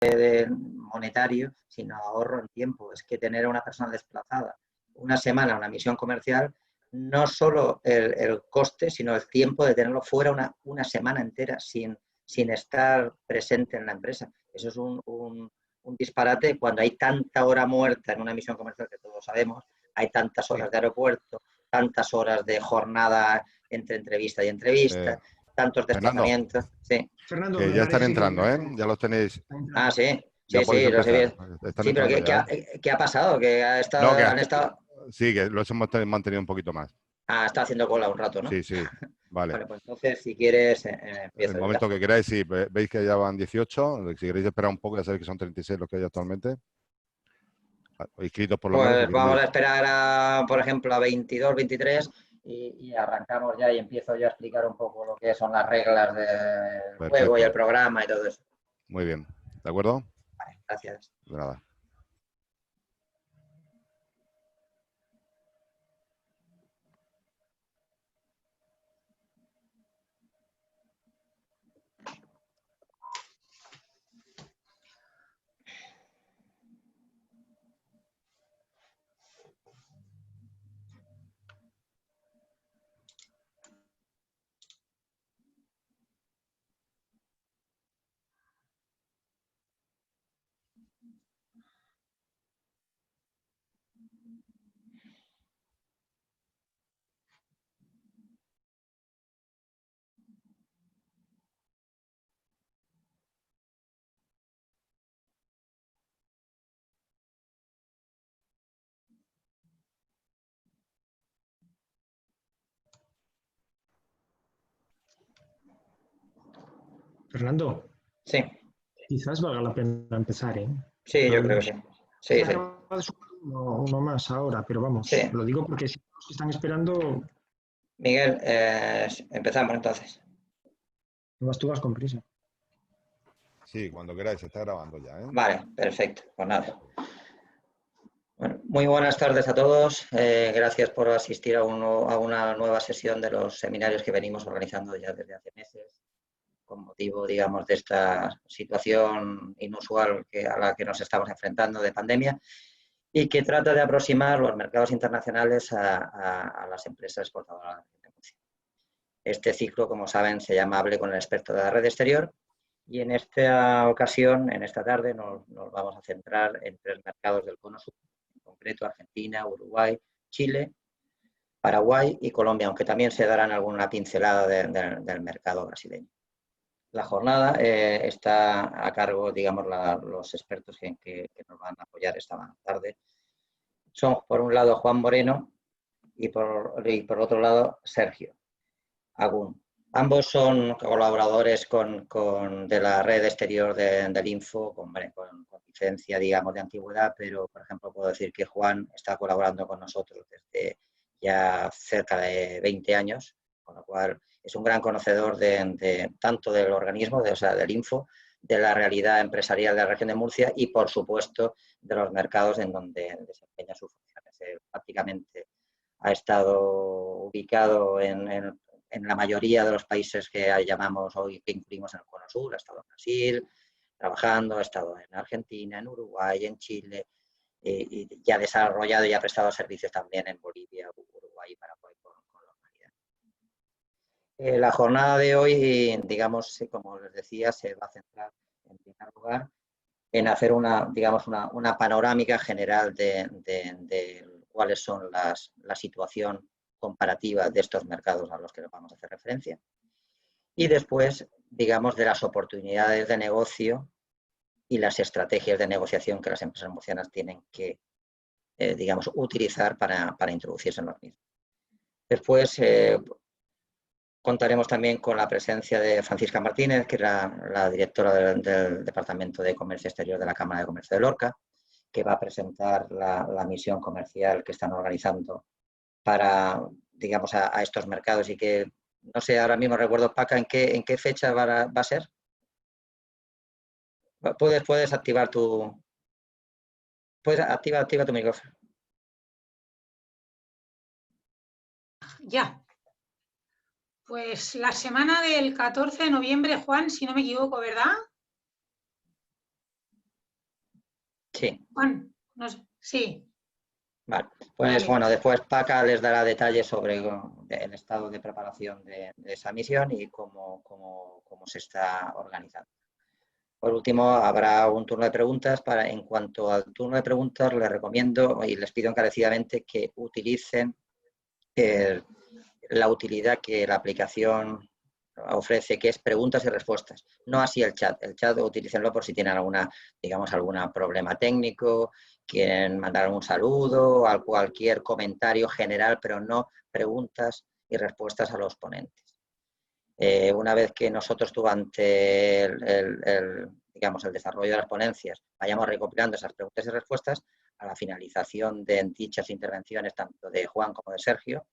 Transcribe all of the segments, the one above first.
monetario, sino ahorro en tiempo. Es que tener a una persona desplazada una semana a una misión comercial, no solo el coste, sino el tiempo de tenerlo fuera una semana entera sin estar presente en la empresa. Eso es un disparate cuando hay tanta hora muerta en una misión comercial, que todos sabemos, hay tantas horas de aeropuerto, tantas horas de jornada entre entrevista y entrevista, tantos desplazamientos. Sí. Fernando, que ya están entrando, ¿eh? Ya los tenéis. Ah, sí. Ya Sí, podéis lo sé bien. empezar. Están Sí, pero entrando ya, ¿qué ha pasado? Que han estado... Sí, que los hemos mantenido un poquito más. Ah, está haciendo cola un rato, ¿no? Sí, sí. Vale. Vale, pues entonces, si quieres, El empiezo. momento que queráis, sí. Veis que ya van 18. Si queréis esperar un poco, ya sabéis que son 36 los que hay actualmente. Inscritos por lo menos. Pues vamos a esperar, por ejemplo, a 22, 23 y arrancamos ya y empiezo yo a explicar un poco lo que son las reglas del juego y el programa y todo eso. Muy bien. ¿De acuerdo? Vale, gracias. De nada. Fernando. Sí. Quizás valga la pena empezar, ¿eh? Sí, yo creo que sí. Sí, sí. Uno más ahora, pero vamos, sí. Lo digo porque si están esperando... Miguel, empezamos entonces. Además, tú vas con prisa. Sí, cuando queráis, se está grabando ya, ¿eh? Vale, perfecto. Pues nada. Bueno, muy buenas tardes a todos. Gracias por asistir a una nueva sesión de los seminarios que venimos organizando ya desde hace meses, con motivo, digamos, de esta situación inusual a la que nos estamos enfrentando de pandemia y que trata de aproximar los mercados internacionales a las empresas exportadoras de negocio. Este ciclo, como saben, se llama Hable con el experto de la red exterior y en esta ocasión, en esta tarde, nos vamos a centrar en 3 mercados del Cono Sur, en concreto Argentina, Uruguay, Chile, Paraguay y Colombia, aunque también se darán alguna pincelada del mercado brasileño. La jornada está a cargo, digamos, los expertos que nos van a apoyar esta tarde. Son, por un lado, Juan Moreno y por otro lado, Sergio Agún. Ambos son colaboradores de la red exterior del Info, con licencia, digamos, de antigüedad, pero, por ejemplo, puedo decir que Juan está colaborando con nosotros desde ya cerca de 20 años, con lo cual es un gran conocedor tanto del organismo, del Info, de la realidad empresarial de la región de Murcia y, por supuesto, de los mercados en donde desempeña sus funciones. Prácticamente ha estado ubicado en la mayoría de los países que llamamos hoy, que incluimos en el Cono Sur. Ha estado en Brasil trabajando, ha estado en Argentina, en Uruguay, en Chile, y ya ha desarrollado y ha prestado servicios también en Bolivia, Uruguay y Paraguay con normalidad. La jornada de hoy, digamos, como les decía, se va a centrar en primer lugar en hacer una panorámica general de cuáles son la situación comparativa de estos mercados a los que nos vamos a hacer referencia. Y después, digamos, de las oportunidades de negocio y las estrategias de negociación que las empresas murcianas tienen que, digamos, utilizar para introducirse en los mismos. Después contaremos también con la presencia de Francisca Martínez, que es la directora del Departamento de Comercio Exterior de la Cámara de Comercio de Lorca, que va a presentar la misión comercial que están organizando para, digamos, a estos mercados y que, no sé, ahora mismo recuerdo, Paca, ¿en qué fecha va a ser? Puedes activar tu... Activa tu micrófono. Ya. Pues la semana del 14 de noviembre, Juan, si no me equivoco, ¿verdad? Sí. Bueno, no sé, sí. Vale, pues Vale. bueno, después Paca les dará detalles sobre el estado de preparación de esa misión y cómo se está organizando. Por último, habrá un turno de preguntas. En cuanto al turno de preguntas, les recomiendo y les pido encarecidamente que utilicen la utilidad que la aplicación ofrece, que es preguntas y respuestas, no así el chat. El chat utilícenlo por si tienen algún problema técnico, quieren mandar un saludo, a cualquier comentario general, pero no preguntas y respuestas a los ponentes. Una vez que nosotros durante el desarrollo de las ponencias vayamos recopilando esas preguntas y respuestas, a la finalización de dichas intervenciones, tanto de Juan como de Sergio,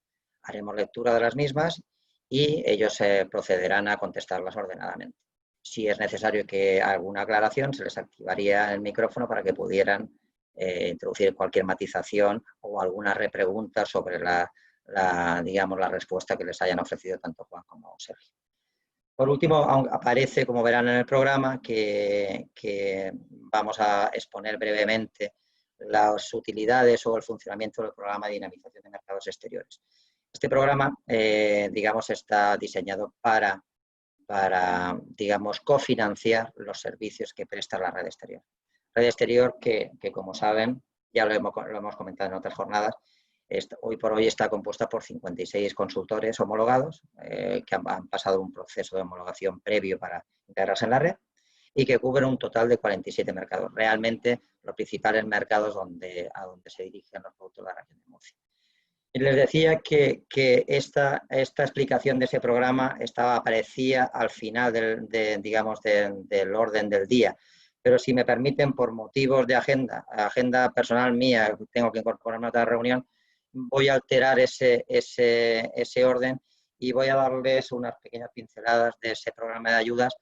haremos lectura de las mismas y ellos procederán a contestarlas ordenadamente. Si es necesario que alguna aclaración, se les activaría el micrófono para que pudieran introducir cualquier matización o alguna repregunta sobre la respuesta que les hayan ofrecido tanto Juan como Sergio. Por último, aparece, como verán en el programa, que vamos a exponer brevemente las utilidades o el funcionamiento del programa de dinamización de mercados exteriores. Este programa, está diseñado para cofinanciar los servicios que presta la red exterior. Red exterior que como saben, ya lo hemos comentado en otras jornadas, hoy por hoy está compuesta por 56 consultores homologados que han pasado un proceso de homologación previo para integrarse en la red y que cubren un total de 47 mercados. Realmente los principales mercados a donde se dirigen los productos de la región de Murcia. Y les decía que esta explicación de ese programa aparecía al final del orden del día. Pero si me permiten, por motivos de agenda personal mía, tengo que incorporarme a otra reunión, voy a alterar ese orden y voy a darles unas pequeñas pinceladas de ese programa de ayudas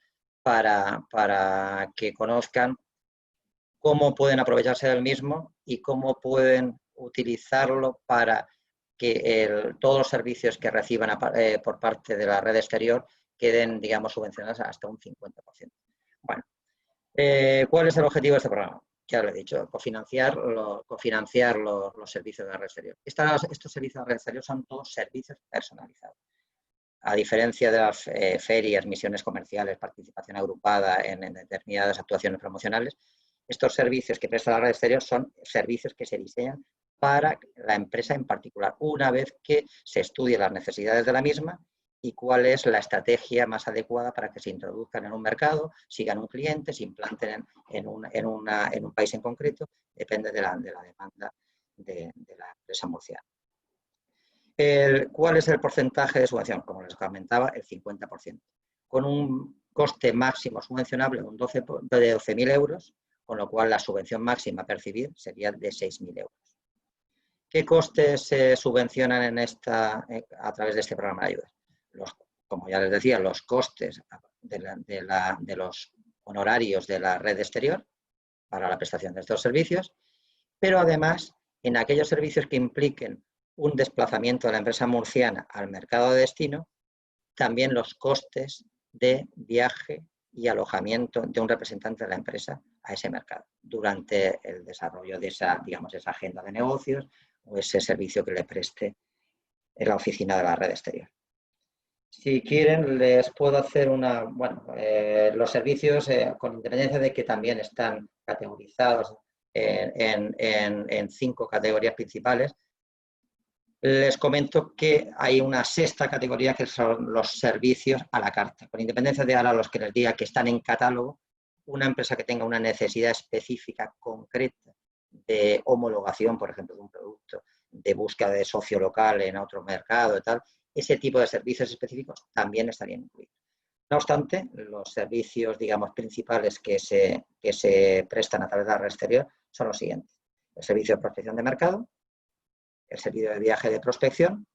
para que conozcan cómo pueden aprovecharse del mismo y cómo pueden utilizarlo para que todos los servicios que reciban por parte de la red exterior queden, subvencionados hasta un 50%. Bueno, ¿cuál es el objetivo de este programa? Ya lo he dicho, cofinanciar los servicios de la red exterior. Estos servicios de la red exterior son todos servicios personalizados. A diferencia de las ferias, misiones comerciales, participación agrupada en determinadas actuaciones promocionales, estos servicios que presta la red exterior son servicios que se diseñan para la empresa en particular, una vez que se estudien las necesidades de la misma y cuál es la estrategia más adecuada para que se introduzcan en un mercado, sigan un cliente, se implanten en un país en concreto, depende de la demanda de la empresa murciana. ¿Cuál es el porcentaje de subvención? Como les comentaba, el 50%, con un coste máximo subvencionable de 12.000 euros, con lo cual la subvención máxima a percibir sería de 6.000 euros. ¿Qué costes se subvencionan a través de este programa de ayudas? Como ya les decía, los costes de los honorarios de la red exterior para la prestación de estos servicios, pero además en aquellos servicios que impliquen un desplazamiento de la empresa murciana al mercado de destino, también los costes de viaje y alojamiento de un representante de la empresa a ese mercado durante el desarrollo de esa agenda de negocios o ese servicio que le preste en la oficina de la red exterior. Si quieren, les puedo hacer los servicios, con independencia de que también están categorizados en 5 categorías principales, les comento que hay una 6ª categoría que son los servicios a la carta. Con independencia de ahora los que les diga que están en catálogo, una empresa que tenga una necesidad específica, concreta, de homologación, por ejemplo, de un producto, de búsqueda de socio local en otro mercado y tal, ese tipo de servicios específicos también estarían incluidos. No obstante, los servicios, principales que se prestan a través de la red exterior son los siguientes. El servicio de prospección de mercado, el servicio de viaje de prospección,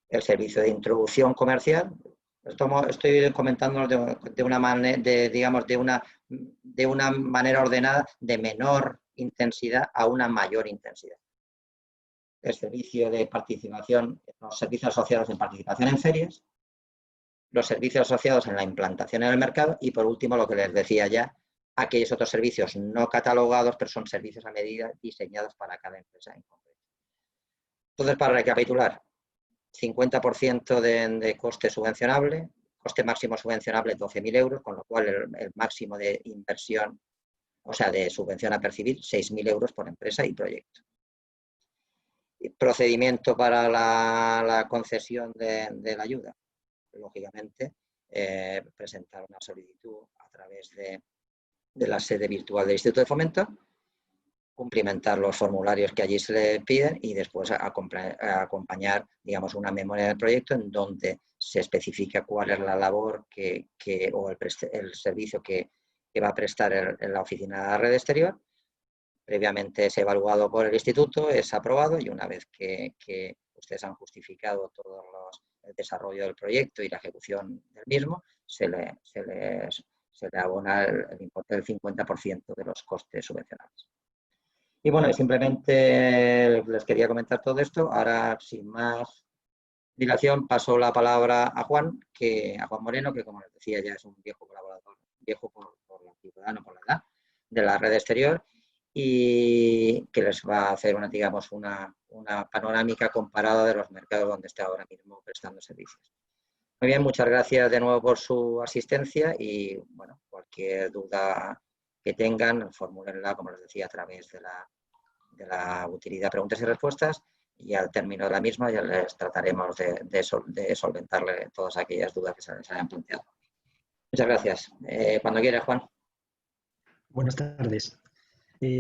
el servicio de introducción comercial. Estoy comentando de una manera ordenada, de menor intensidad a una mayor intensidad. El servicio de participación, los servicios asociados en participación en ferias, los servicios asociados en la implantación en el mercado y, por último, lo que les decía ya, aquellos otros servicios no catalogados, pero son servicios a medida diseñados para cada empresa en concreto. Entonces, para recapitular, 50% de coste subvencionable, coste máximo subvencionable 12.000 euros, con lo cual el máximo de inversión, o sea, de subvención a percibir, 6.000 euros por empresa y proyecto. Procedimiento para la concesión de la ayuda. Lógicamente, presentar una solicitud a través de la sede virtual del Instituto de Fomento, cumplimentar los formularios que allí se le piden y después acompañar, digamos, una memoria del proyecto en donde se especifica cuál es la labor o el servicio que va a prestar en la oficina de la red exterior. Previamente es evaluado por el instituto, es aprobado y una vez que ustedes han justificado todo el desarrollo del proyecto y la ejecución del mismo, se le abona el 50% de los costes subvencionables. Y bueno, simplemente les quería comentar todo esto. Ahora, sin más dilación, paso la palabra a Juan Moreno, que como les decía ya es un viejo colaborador, viejo por la antigüedad, no por la edad, de la red exterior, y que les va a hacer una panorámica comparada de los mercados donde está ahora mismo prestando servicios. Muy bien, muchas gracias de nuevo por su asistencia y bueno, cualquier duda que tengan, formúlenla, como les decía, a través de la utilidad preguntas y respuestas y al término de la misma ya les trataremos de solventarle todas aquellas dudas que se les hayan planteado. Muchas gracias. Cuando quieras, Juan. Buenas tardes.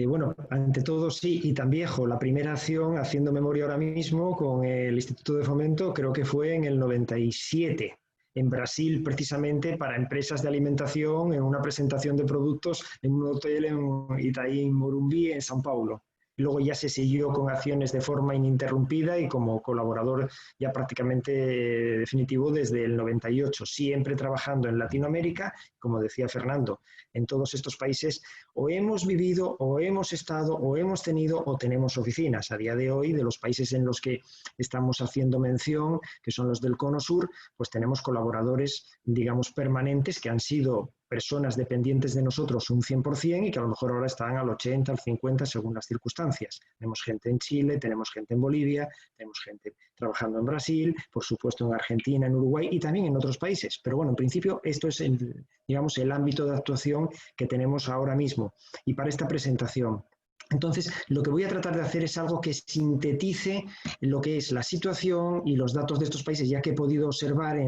Bueno, ante todo sí, y tan viejo, la primera acción, haciendo memoria ahora mismo, con el Instituto de Fomento, creo que fue en el 97, en Brasil, precisamente para empresas de alimentación, en una presentación de productos en un hotel en Itaí, en Morumbi, en São Paulo. Luego ya se siguió con acciones de forma ininterrumpida y como colaborador ya prácticamente definitivo desde el 98, siempre trabajando en Latinoamérica, como decía Fernando, en todos estos países o hemos vivido, o hemos estado, o hemos tenido, o tenemos oficinas. A día de hoy, de los países en los que estamos haciendo mención, que son los del Cono Sur, pues tenemos colaboradores, digamos, permanentes que han sido personas dependientes de nosotros un 100% y que a lo mejor ahora están al 80, al 50 según las circunstancias. Tenemos gente en Chile, tenemos gente en Bolivia, tenemos gente trabajando en Brasil, por supuesto en Argentina, en Uruguay y también en otros países. Pero bueno, en principio esto es digamos, el ámbito de actuación que tenemos ahora mismo. Y para esta presentación, entonces, lo que voy a tratar de hacer es algo que sintetice lo que es la situación y los datos de estos países, ya que he podido observar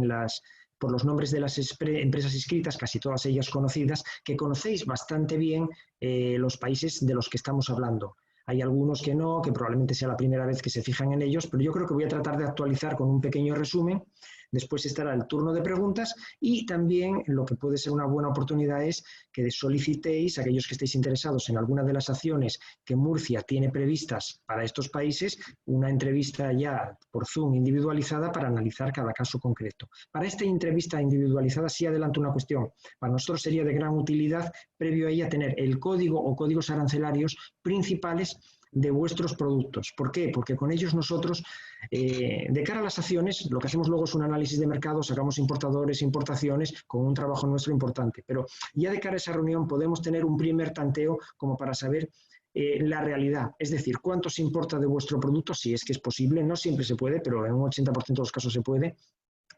por los nombres de las empresas inscritas, casi todas ellas conocidas, que conocéis bastante bien los países de los que estamos hablando. Hay algunos que no, que probablemente sea la primera vez que se fijan en ellos, pero yo creo que voy a tratar de actualizar con un pequeño resumen. Después estará el turno de preguntas y también lo que puede ser una buena oportunidad es que solicitéis, aquellos que estéis interesados en alguna de las acciones que Murcia tiene previstas para estos países, una entrevista ya por Zoom individualizada para analizar cada caso concreto. Para esta entrevista individualizada sí adelanto una cuestión. Para nosotros sería de gran utilidad, previo a ella, tener el código o códigos arancelarios principales de vuestros productos. ¿Por qué? Porque con ellos nosotros, de cara a las acciones, lo que hacemos luego es un análisis de mercado, sacamos importadores, importaciones, con un trabajo nuestro importante. Pero ya de cara a esa reunión podemos tener un primer tanteo como para saber la realidad, es decir, cuánto se importa de vuestro producto, si es que es posible, no siempre se puede, pero en un 80% de los casos se puede,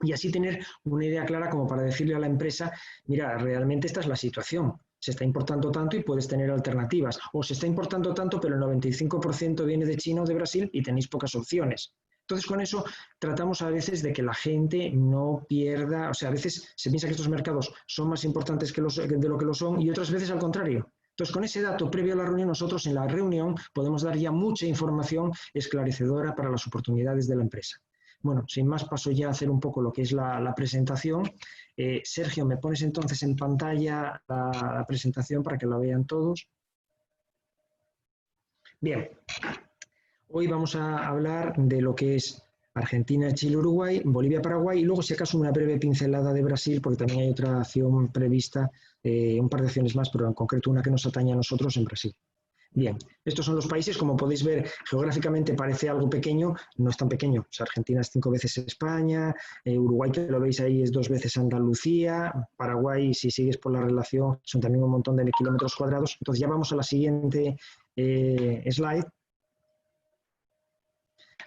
y así tener una idea clara como para decirle a la empresa, mira, realmente esta es la situación. Se está importando tanto y puedes tener alternativas. O se está importando tanto, pero el 95% viene de China o de Brasil y tenéis pocas opciones. Entonces, con eso tratamos a veces de que la gente no pierda, o sea, a veces se piensa que estos mercados son más importantes de lo que lo son y otras veces al contrario. Entonces, con ese dato previo a la reunión, nosotros en la reunión podemos dar ya mucha información esclarecedora para las oportunidades de la empresa. Bueno, sin más paso ya a hacer un poco lo que es la presentación. Sergio, ¿me pones entonces en pantalla la presentación para que la vean todos? Bien, hoy vamos a hablar de lo que es Argentina, Chile, Uruguay, Bolivia, Paraguay y luego si acaso una breve pincelada de Brasil porque también hay otra acción prevista, un par de acciones más, pero en concreto una que nos atañe a nosotros en Brasil. Bien, estos son los países, como podéis ver, geográficamente parece algo pequeño, no es tan pequeño. O sea, Argentina es 5 veces España, Uruguay, que lo veis ahí, es 2 veces Andalucía, Paraguay, si sigues por la relación, son también un montón de kilómetros cuadrados. Entonces ya vamos a la siguiente slide.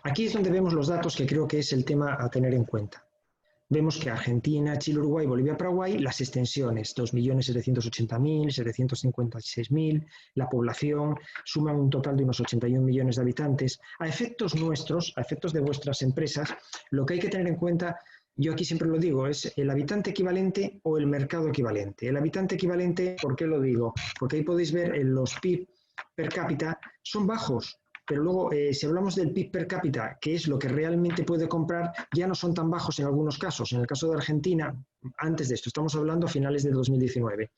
Aquí es donde vemos los datos que creo que es el tema a tener en cuenta. Vemos que Argentina, Chile, Uruguay, Bolivia, Paraguay, las extensiones, 2.780.000, 756.000, la población suman un total de unos 81 millones de habitantes. A efectos nuestros, a efectos de vuestras empresas, lo que hay que tener en cuenta, yo aquí siempre lo digo, es el habitante equivalente o el mercado equivalente. El habitante equivalente, ¿por qué lo digo? Porque ahí podéis ver los PIB per cápita son bajos. Pero luego, si hablamos del PIB per cápita, que es lo que realmente puede comprar, ya no son tan bajos en algunos casos. En el caso de Argentina, antes de esto, estamos hablando a finales de 2019,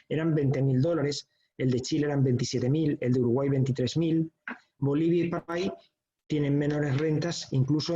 eran $20.000, el de Chile eran 27.000, el de Uruguay 23.000, Bolivia y Paraguay tienen menores rentas, incluso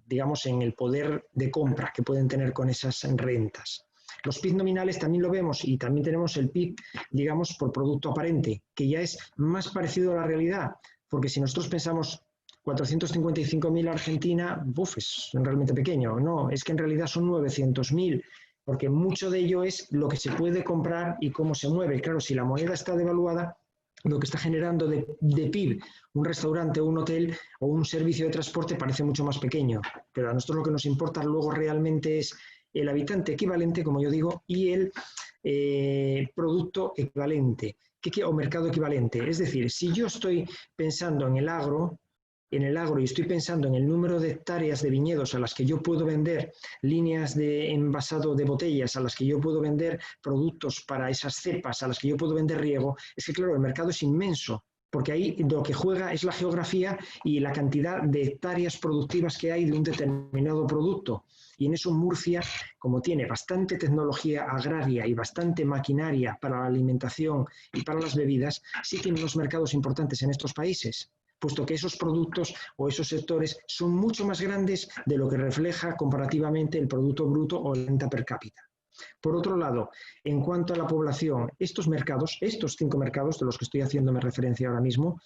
digamos, en el poder de compra que pueden tener con esas rentas. Los PIB nominales también lo vemos y también tenemos el PIB, digamos, por producto aparente, que ya es más parecido a la realidad. Porque si nosotros pensamos 455.000 Argentina, es realmente pequeño. No, es que en realidad son 900.000, porque mucho de ello es lo que se puede comprar y cómo se mueve. Claro, si la moneda está devaluada, lo que está generando de PIB un restaurante o un hotel o un servicio de transporte parece mucho más pequeño. Pero a nosotros lo que nos importa luego realmente es el habitante equivalente, como yo digo, y el producto equivalente. O mercado equivalente. Es decir, si yo estoy pensando en el agro y estoy pensando en el número de hectáreas de viñedos a las que yo puedo vender líneas de envasado de botellas, a las que yo puedo vender productos para esas cepas, a las que yo puedo vender riego, es que claro, el mercado es inmenso, porque ahí lo que juega es la geografía y la cantidad de hectáreas productivas que hay de un determinado producto. Y en eso Murcia, como tiene bastante tecnología agraria y bastante maquinaria para la alimentación y para las bebidas, sí tiene unos mercados importantes en estos países, puesto que esos productos o esos sectores son mucho más grandes de lo que refleja comparativamente el Producto Bruto o la renta per cápita. Por otro lado, en cuanto a la población, estos mercados, estos 5 mercados de los que estoy haciéndome referencia ahora mismo,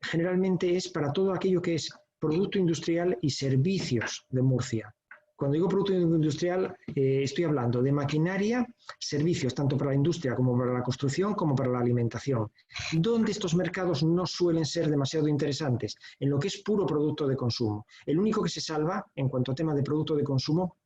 generalmente es para todo aquello que es producto industrial y servicios de Murcia. Cuando digo producto industrial, estoy hablando de maquinaria, servicios, tanto para la industria como para la construcción, como para la alimentación. ¿Dónde estos mercados no suelen ser demasiado interesantes? En lo que es puro producto de consumo. El único que se salva, en cuanto a tema de producto de consumo,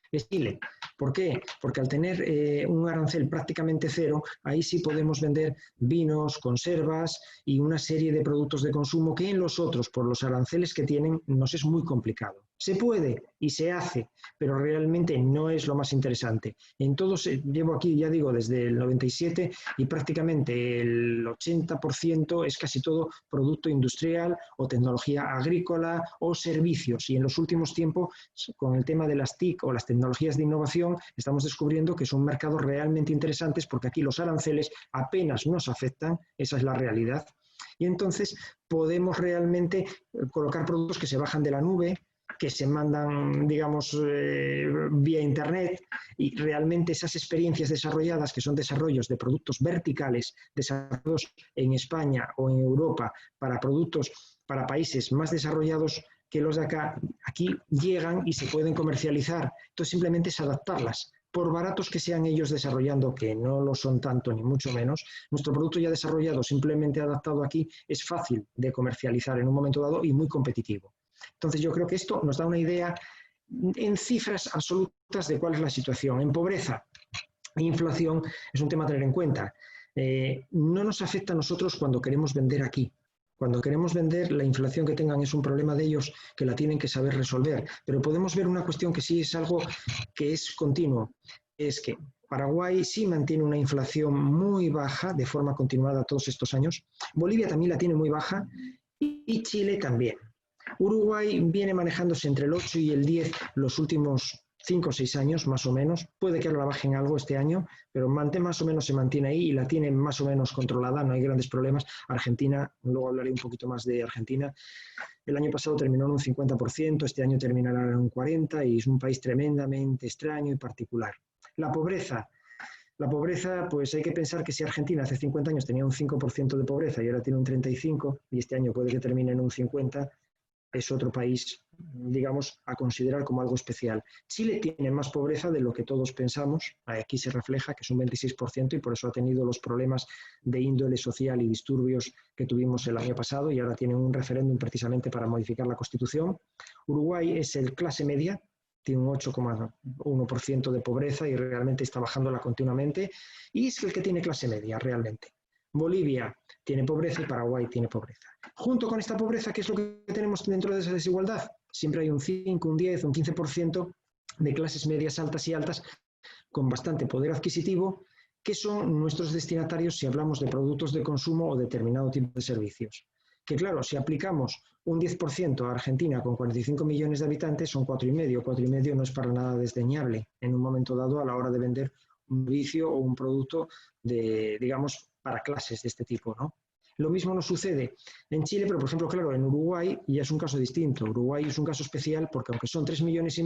es Chile. ¿Por qué? Porque al tener un arancel prácticamente cero, ahí sí podemos vender vinos, conservas y una serie de productos de consumo que en los otros, por los aranceles que tienen, nos es muy complicado. Se puede y se hace, pero realmente no es lo más interesante. En todos, llevo aquí, ya digo, desde el 97 y prácticamente el 80% es casi todo producto industrial o tecnología agrícola o servicios. Y en los últimos tiempos, con el tema de las TIC o las tecnologías de innovación, estamos descubriendo que son mercados realmente interesantes porque aquí los aranceles apenas nos afectan, esa es la realidad. Y entonces podemos realmente colocar productos que se bajan de la nube, que se mandan, digamos, vía Internet, y realmente esas experiencias desarrolladas, que son desarrollos de productos verticales, desarrollados en España o en Europa para productos, para países más desarrollados que los de acá, aquí llegan y se pueden comercializar. Entonces simplemente es adaptarlas. Por baratos que sean ellos desarrollando, que no lo son tanto ni mucho menos, nuestro producto ya desarrollado, simplemente adaptado aquí, es fácil de comercializar en un momento dado y muy competitivo. Entonces yo creo que esto nos da una idea en cifras absolutas de cuál es la situación. En pobreza e inflación es un tema a tener en cuenta. No nos afecta a nosotros cuando queremos vender aquí. Cuando queremos vender, la inflación que tengan es un problema de ellos que la tienen que saber resolver. Pero podemos ver una cuestión que sí es algo que es continuo. Es que Paraguay sí mantiene una inflación muy baja de forma continuada todos estos años. Bolivia también la tiene muy baja y Chile también. Uruguay viene manejándose entre el 8 y el 10 los últimos 5 o 6 años, más o menos. Puede que ahora la bajen algo este año, pero más o menos se mantiene ahí y la tiene más o menos controlada, no hay grandes problemas. Argentina, luego hablaré un poquito más de Argentina. El año pasado terminó en un 50%, este año terminará en un 40% y es un país tremendamente extraño y particular. La pobreza. La pobreza, pues hay que pensar que si Argentina hace 50 años tenía un 5% de pobreza y ahora tiene un 35%, y este año puede que termine en un 50%, es otro país, digamos, a considerar como algo especial. Chile tiene más pobreza de lo que todos pensamos. Aquí se refleja que es un 26% y por eso ha tenido los problemas de índole social y disturbios que tuvimos el año pasado y ahora tiene un referéndum precisamente para modificar la Constitución. Uruguay es el clase media, tiene un 8,1% de pobreza y realmente está bajándola continuamente y es el que tiene clase media realmente. Bolivia tiene pobreza y Paraguay tiene pobreza. Junto con esta pobreza, ¿qué es lo que tenemos dentro de esa desigualdad? Siempre hay un 5, un 10, un 15% de clases medias altas y altas con bastante poder adquisitivo, que son nuestros destinatarios si hablamos de productos de consumo o determinado tipo de servicios. Que claro, si aplicamos un 10% a Argentina con 45 millones de habitantes, son 4,5. 4,5 no es para nada desdeñable en un momento dado a la hora de vender un servicio o un producto de, digamos, para clases de este tipo, ¿no? Lo mismo nos sucede en Chile, pero por ejemplo, claro, en Uruguay ya es un caso distinto. Uruguay es un caso especial porque aunque son 3,5 millones,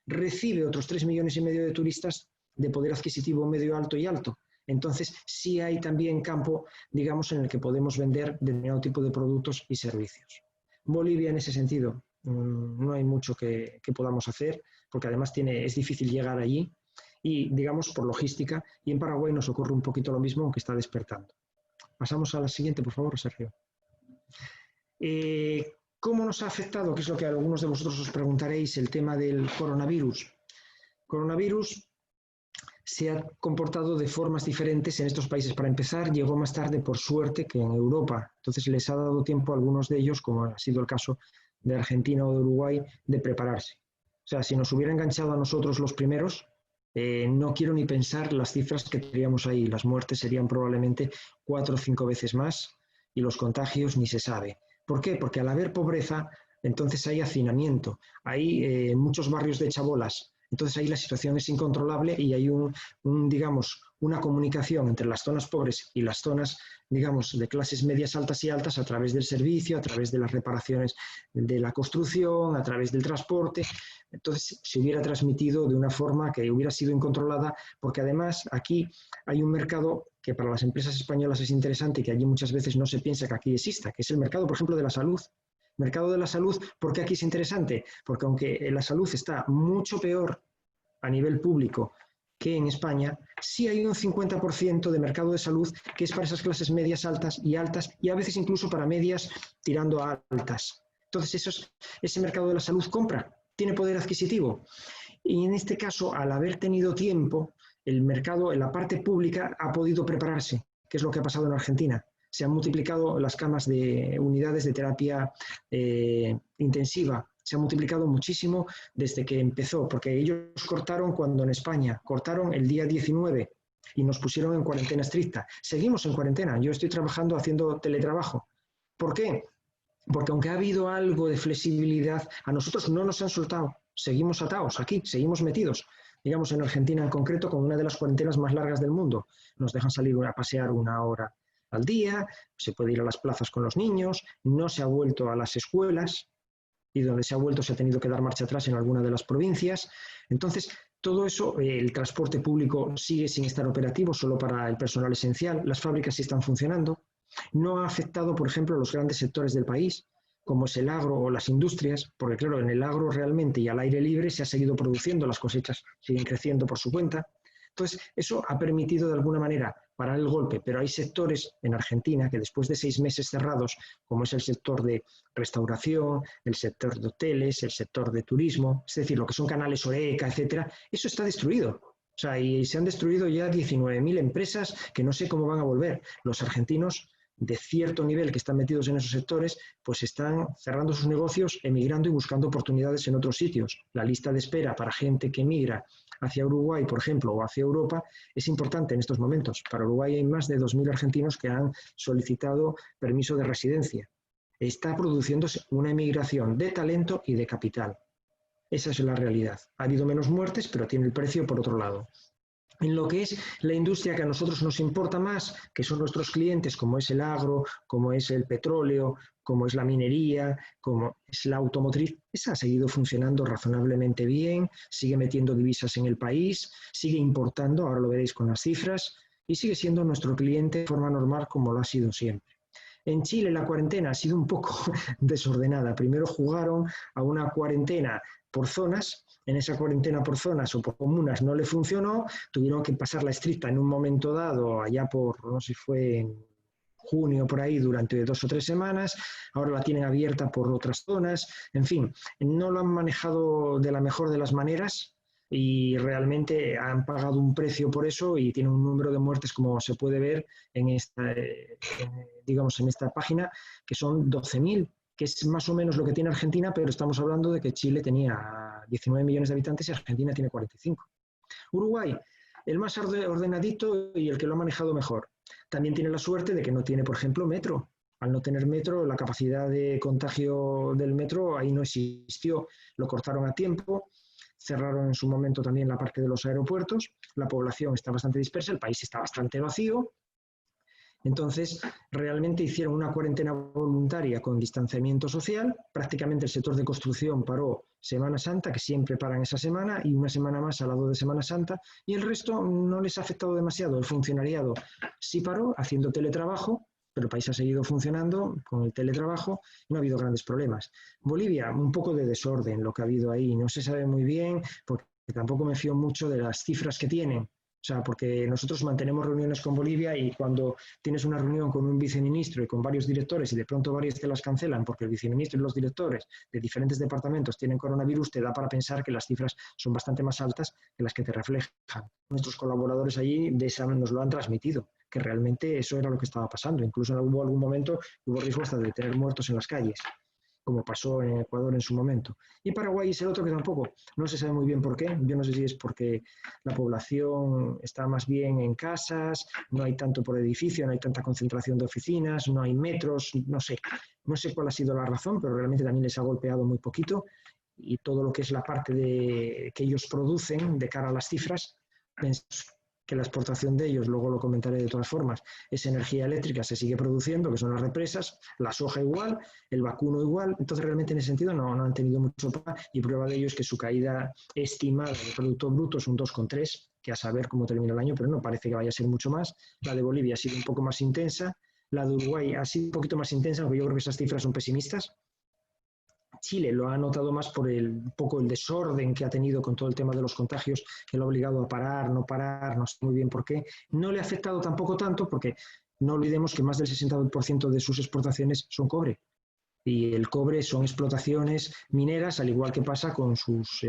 recibe otros 3,5 millones de turistas de poder adquisitivo medio alto y alto. Entonces, sí hay también campo, digamos, en el que podemos vender determinado tipo de productos y servicios. Bolivia, en ese sentido, no hay mucho que podamos hacer, porque además es difícil llegar allí y, digamos, por logística. Y en Paraguay nos ocurre un poquito lo mismo, aunque está despertando. Pasamos a la siguiente, por favor, Sergio. ¿Cómo nos ha afectado, que es lo que algunos de vosotros os preguntaréis, el tema del coronavirus? Coronavirus se ha comportado de formas diferentes en estos países. Para empezar, llegó más tarde, por suerte, que en Europa. Entonces les ha dado tiempo a algunos de ellos, como ha sido el caso de Argentina o de Uruguay, de prepararse. O sea, si nos hubiera enganchado a nosotros los primeros, no quiero ni pensar las cifras que tendríamos ahí. Las muertes serían probablemente 4 o 5 veces más y los contagios ni se sabe. ¿Por qué? Porque al haber pobreza, entonces hay hacinamiento. Hay muchos barrios de chabolas. Entonces ahí la situación es incontrolable y hay digamos, una comunicación entre las zonas pobres y las zonas, digamos, de clases medias altas y altas a través del servicio, a través de las reparaciones de la construcción, a través del transporte. Entonces se hubiera transmitido de una forma que hubiera sido incontrolada, porque además aquí hay un mercado que para las empresas españolas es interesante y que allí muchas veces no se piensa que aquí exista, que es el mercado, por ejemplo, de la salud. Mercado de la salud, ¿por qué aquí es interesante? Porque aunque la salud está mucho peor a nivel público que en España, sí hay un 50% de mercado de salud que es para esas clases medias altas y a veces incluso para medias tirando a altas. Entonces ese mercado de la salud compra, tiene poder adquisitivo. Y en este caso, al haber tenido tiempo, el mercado, en la parte pública, ha podido prepararse, que es lo que ha pasado en Argentina. Se han multiplicado las camas de unidades de terapia intensiva, se ha multiplicado muchísimo desde que empezó, porque ellos cortaron cuando en España, cortaron el día 19 y nos pusieron en cuarentena estricta. Seguimos en cuarentena, yo estoy trabajando haciendo teletrabajo. ¿Por qué? Porque aunque ha habido algo de flexibilidad, a nosotros no nos han soltado, seguimos atados aquí, seguimos metidos. Digamos en Argentina en concreto, con una de las cuarentenas más largas del mundo. Nos dejan salir a pasear 1 hora al día, se puede ir a las plazas con los niños, no se ha vuelto a las escuelas y donde se ha vuelto se ha tenido que dar marcha atrás en alguna de las provincias. Entonces, todo eso, el transporte público sigue sin estar operativo, solo para el personal esencial, las fábricas sí están funcionando. No ha afectado, por ejemplo, a los grandes sectores del país, como es el agro o las industrias, porque claro, en el agro realmente y al aire libre se ha seguido produciendo, las cosechas siguen creciendo por su cuenta. Entonces, eso ha permitido de alguna manera parar el golpe, pero hay sectores en Argentina que después de 6 meses cerrados, como es el sector de restauración, el sector de hoteles, el sector de turismo, es decir, lo que son canales Horeca, etcétera, eso está destruido. O sea, y se han destruido ya 19.000 empresas que no sé cómo van a volver. Los argentinos de cierto nivel que están metidos en esos sectores, pues están cerrando sus negocios, emigrando y buscando oportunidades en otros sitios. La lista de espera para gente que emigra hacia Uruguay, por ejemplo, o hacia Europa, es importante en estos momentos. Para Uruguay hay más de 2.000 argentinos que han solicitado permiso de residencia. Está produciéndose una emigración de talento y de capital. Esa es la realidad. Ha habido menos muertes, pero tiene el precio por otro lado. En lo que es la industria que a nosotros nos importa más, que son nuestros clientes, como es el agro, como es el petróleo, como es la minería, como es la automotriz, esa ha seguido funcionando razonablemente bien, sigue metiendo divisas en el país, sigue importando, ahora lo veréis con las cifras, y sigue siendo nuestro cliente de forma normal como lo ha sido siempre. En Chile la cuarentena ha sido un poco desordenada. Primero jugaron a una cuarentena por zonas. En esa cuarentena por zonas o por comunas no le funcionó, tuvieron que pasarla estricta en un momento dado, allá por, no sé si fue en junio por ahí, durante 2 o 3 semanas, ahora la tienen abierta por otras zonas, en fin, no lo han manejado de la mejor de las maneras y realmente han pagado un precio por eso y tienen un número de muertes, como se puede ver en esta, digamos, en esta página, que son 12.000, que es más o menos lo que tiene Argentina, pero estamos hablando de que Chile tenía 19 millones de habitantes y Argentina tiene 45. Uruguay, el más ordenadito y el que lo ha manejado mejor. También tiene la suerte de que no tiene, por ejemplo, metro. Al no tener metro, la capacidad de contagio del metro ahí no existió. Lo cortaron a tiempo, cerraron en su momento también la parte de los aeropuertos, la población está bastante dispersa, el país está bastante vacío. Entonces, realmente hicieron una cuarentena voluntaria con distanciamiento social. Prácticamente el sector de construcción paró Semana Santa, que siempre paran esa semana, y una semana más al lado de Semana Santa, y el resto no les ha afectado demasiado. El funcionariado sí paró haciendo teletrabajo, pero el país ha seguido funcionando con el teletrabajo y no ha habido grandes problemas. Bolivia, un poco de desorden lo que ha habido ahí, no se sabe muy bien, porque tampoco me fío mucho de las cifras que tienen. O sea, porque nosotros mantenemos reuniones con Bolivia y cuando tienes una reunión con un viceministro y con varios directores y de pronto varios te las cancelan porque el viceministro y los directores de diferentes departamentos tienen coronavirus, te da para pensar que las cifras son bastante más altas que las que te reflejan. Nuestros colaboradores allí nos lo han transmitido, que realmente eso era lo que estaba pasando. Incluso hubo algún momento que hubo riesgo hasta de tener muertos en las calles, como pasó en Ecuador en su momento. Y Paraguay es el otro que tampoco, no se sabe muy bien por qué. Yo no sé si es porque la población está más bien en casas, no hay tanto por edificio, no hay tanta concentración de oficinas, no hay metros, no sé. No sé cuál ha sido la razón, pero realmente también les ha golpeado muy poquito y todo lo que es la parte que ellos producen de cara a las cifras, que la exportación de ellos, luego lo comentaré de todas formas, es energía eléctrica, se sigue produciendo, que son las represas, la soja igual, el vacuno igual, entonces realmente en ese sentido no han tenido mucho y prueba de ello es que su caída estimada de Producto Bruto es un 2,3, que a saber cómo termina el año, pero no parece que vaya a ser mucho más. La de Bolivia ha sido un poco más intensa, la de Uruguay ha sido un poquito más intensa, aunque yo creo que esas cifras son pesimistas. Chile lo ha notado más por un poco el desorden que ha tenido con todo el tema de los contagios, que lo ha obligado a parar, no sé muy bien por qué. No le ha afectado tampoco tanto porque no olvidemos que más del 60% de sus exportaciones son cobre. Y el cobre son explotaciones mineras, al igual que pasa con sus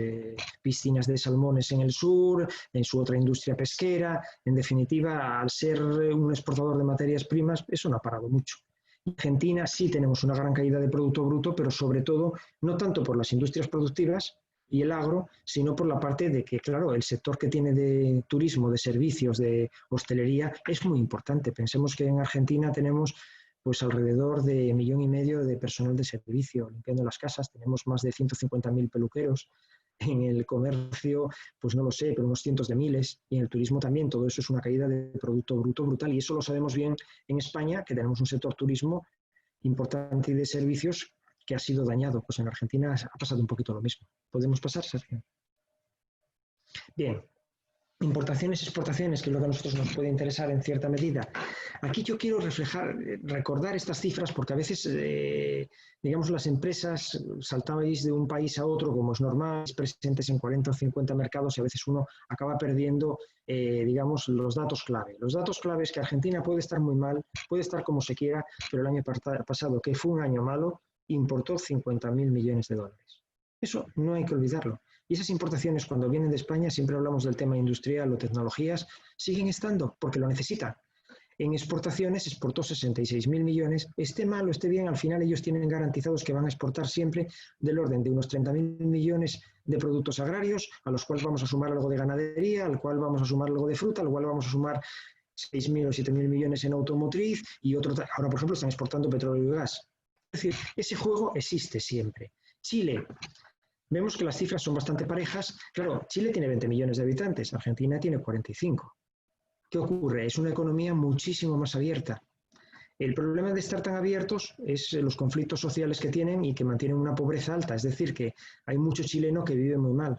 piscinas de salmones en el sur, en su otra industria pesquera. En definitiva, al ser un exportador de materias primas, eso no ha parado mucho. En Argentina sí tenemos una gran caída de Producto Bruto, pero sobre todo no tanto por las industrias productivas y el agro, sino por la parte de que, claro, el sector que tiene de turismo, de servicios, de hostelería, es muy importante. Pensemos que en Argentina tenemos pues alrededor de 1,5 millones de personal de servicio limpiando las casas, tenemos más de 150.000 peluqueros. En el comercio, pues no lo sé, pero unos cientos de miles, y en el turismo también, todo eso es una caída de Producto Bruto brutal, y eso lo sabemos bien en España, que tenemos un sector turismo importante y de servicios que ha sido dañado. Pues en Argentina ha pasado un poquito lo mismo. ¿Podemos pasar, Sergio? Bien. Importaciones y exportaciones, que es lo que a nosotros nos puede interesar en cierta medida. Aquí yo quiero recordar estas cifras porque a veces, digamos, las empresas saltabais de un país a otro, como es normal, presentes en 40 o 50 mercados y a veces uno acaba perdiendo, digamos, los datos clave. Los datos clave es que Argentina puede estar muy mal, puede estar como se quiera, pero el año pasado, que fue un año malo, importó 50.000 millones de dólares. Eso no hay que olvidarlo. Y esas importaciones, cuando vienen de España, siempre hablamos del tema industrial o tecnologías, siguen estando porque lo necesitan. En exportaciones exportó 66.000 millones, esté mal o esté bien, al final ellos tienen garantizados que van a exportar siempre del orden de unos 30.000 millones de productos agrarios, a los cuales vamos a sumar algo de ganadería, al cual vamos a sumar algo de fruta, al cual vamos a sumar 6.000 o 7.000 millones en automotriz y otro. Ahora, por ejemplo, están exportando petróleo y gas. Es decir, ese juego existe siempre. Chile vemos que las cifras son bastante parejas. Claro, Chile tiene 20 millones de habitantes, Argentina tiene 45. ¿Qué ocurre? Es una economía muchísimo más abierta. El problema de estar tan abiertos es los conflictos sociales que tienen y que mantienen una pobreza alta, es decir, que hay mucho chileno que vive muy mal.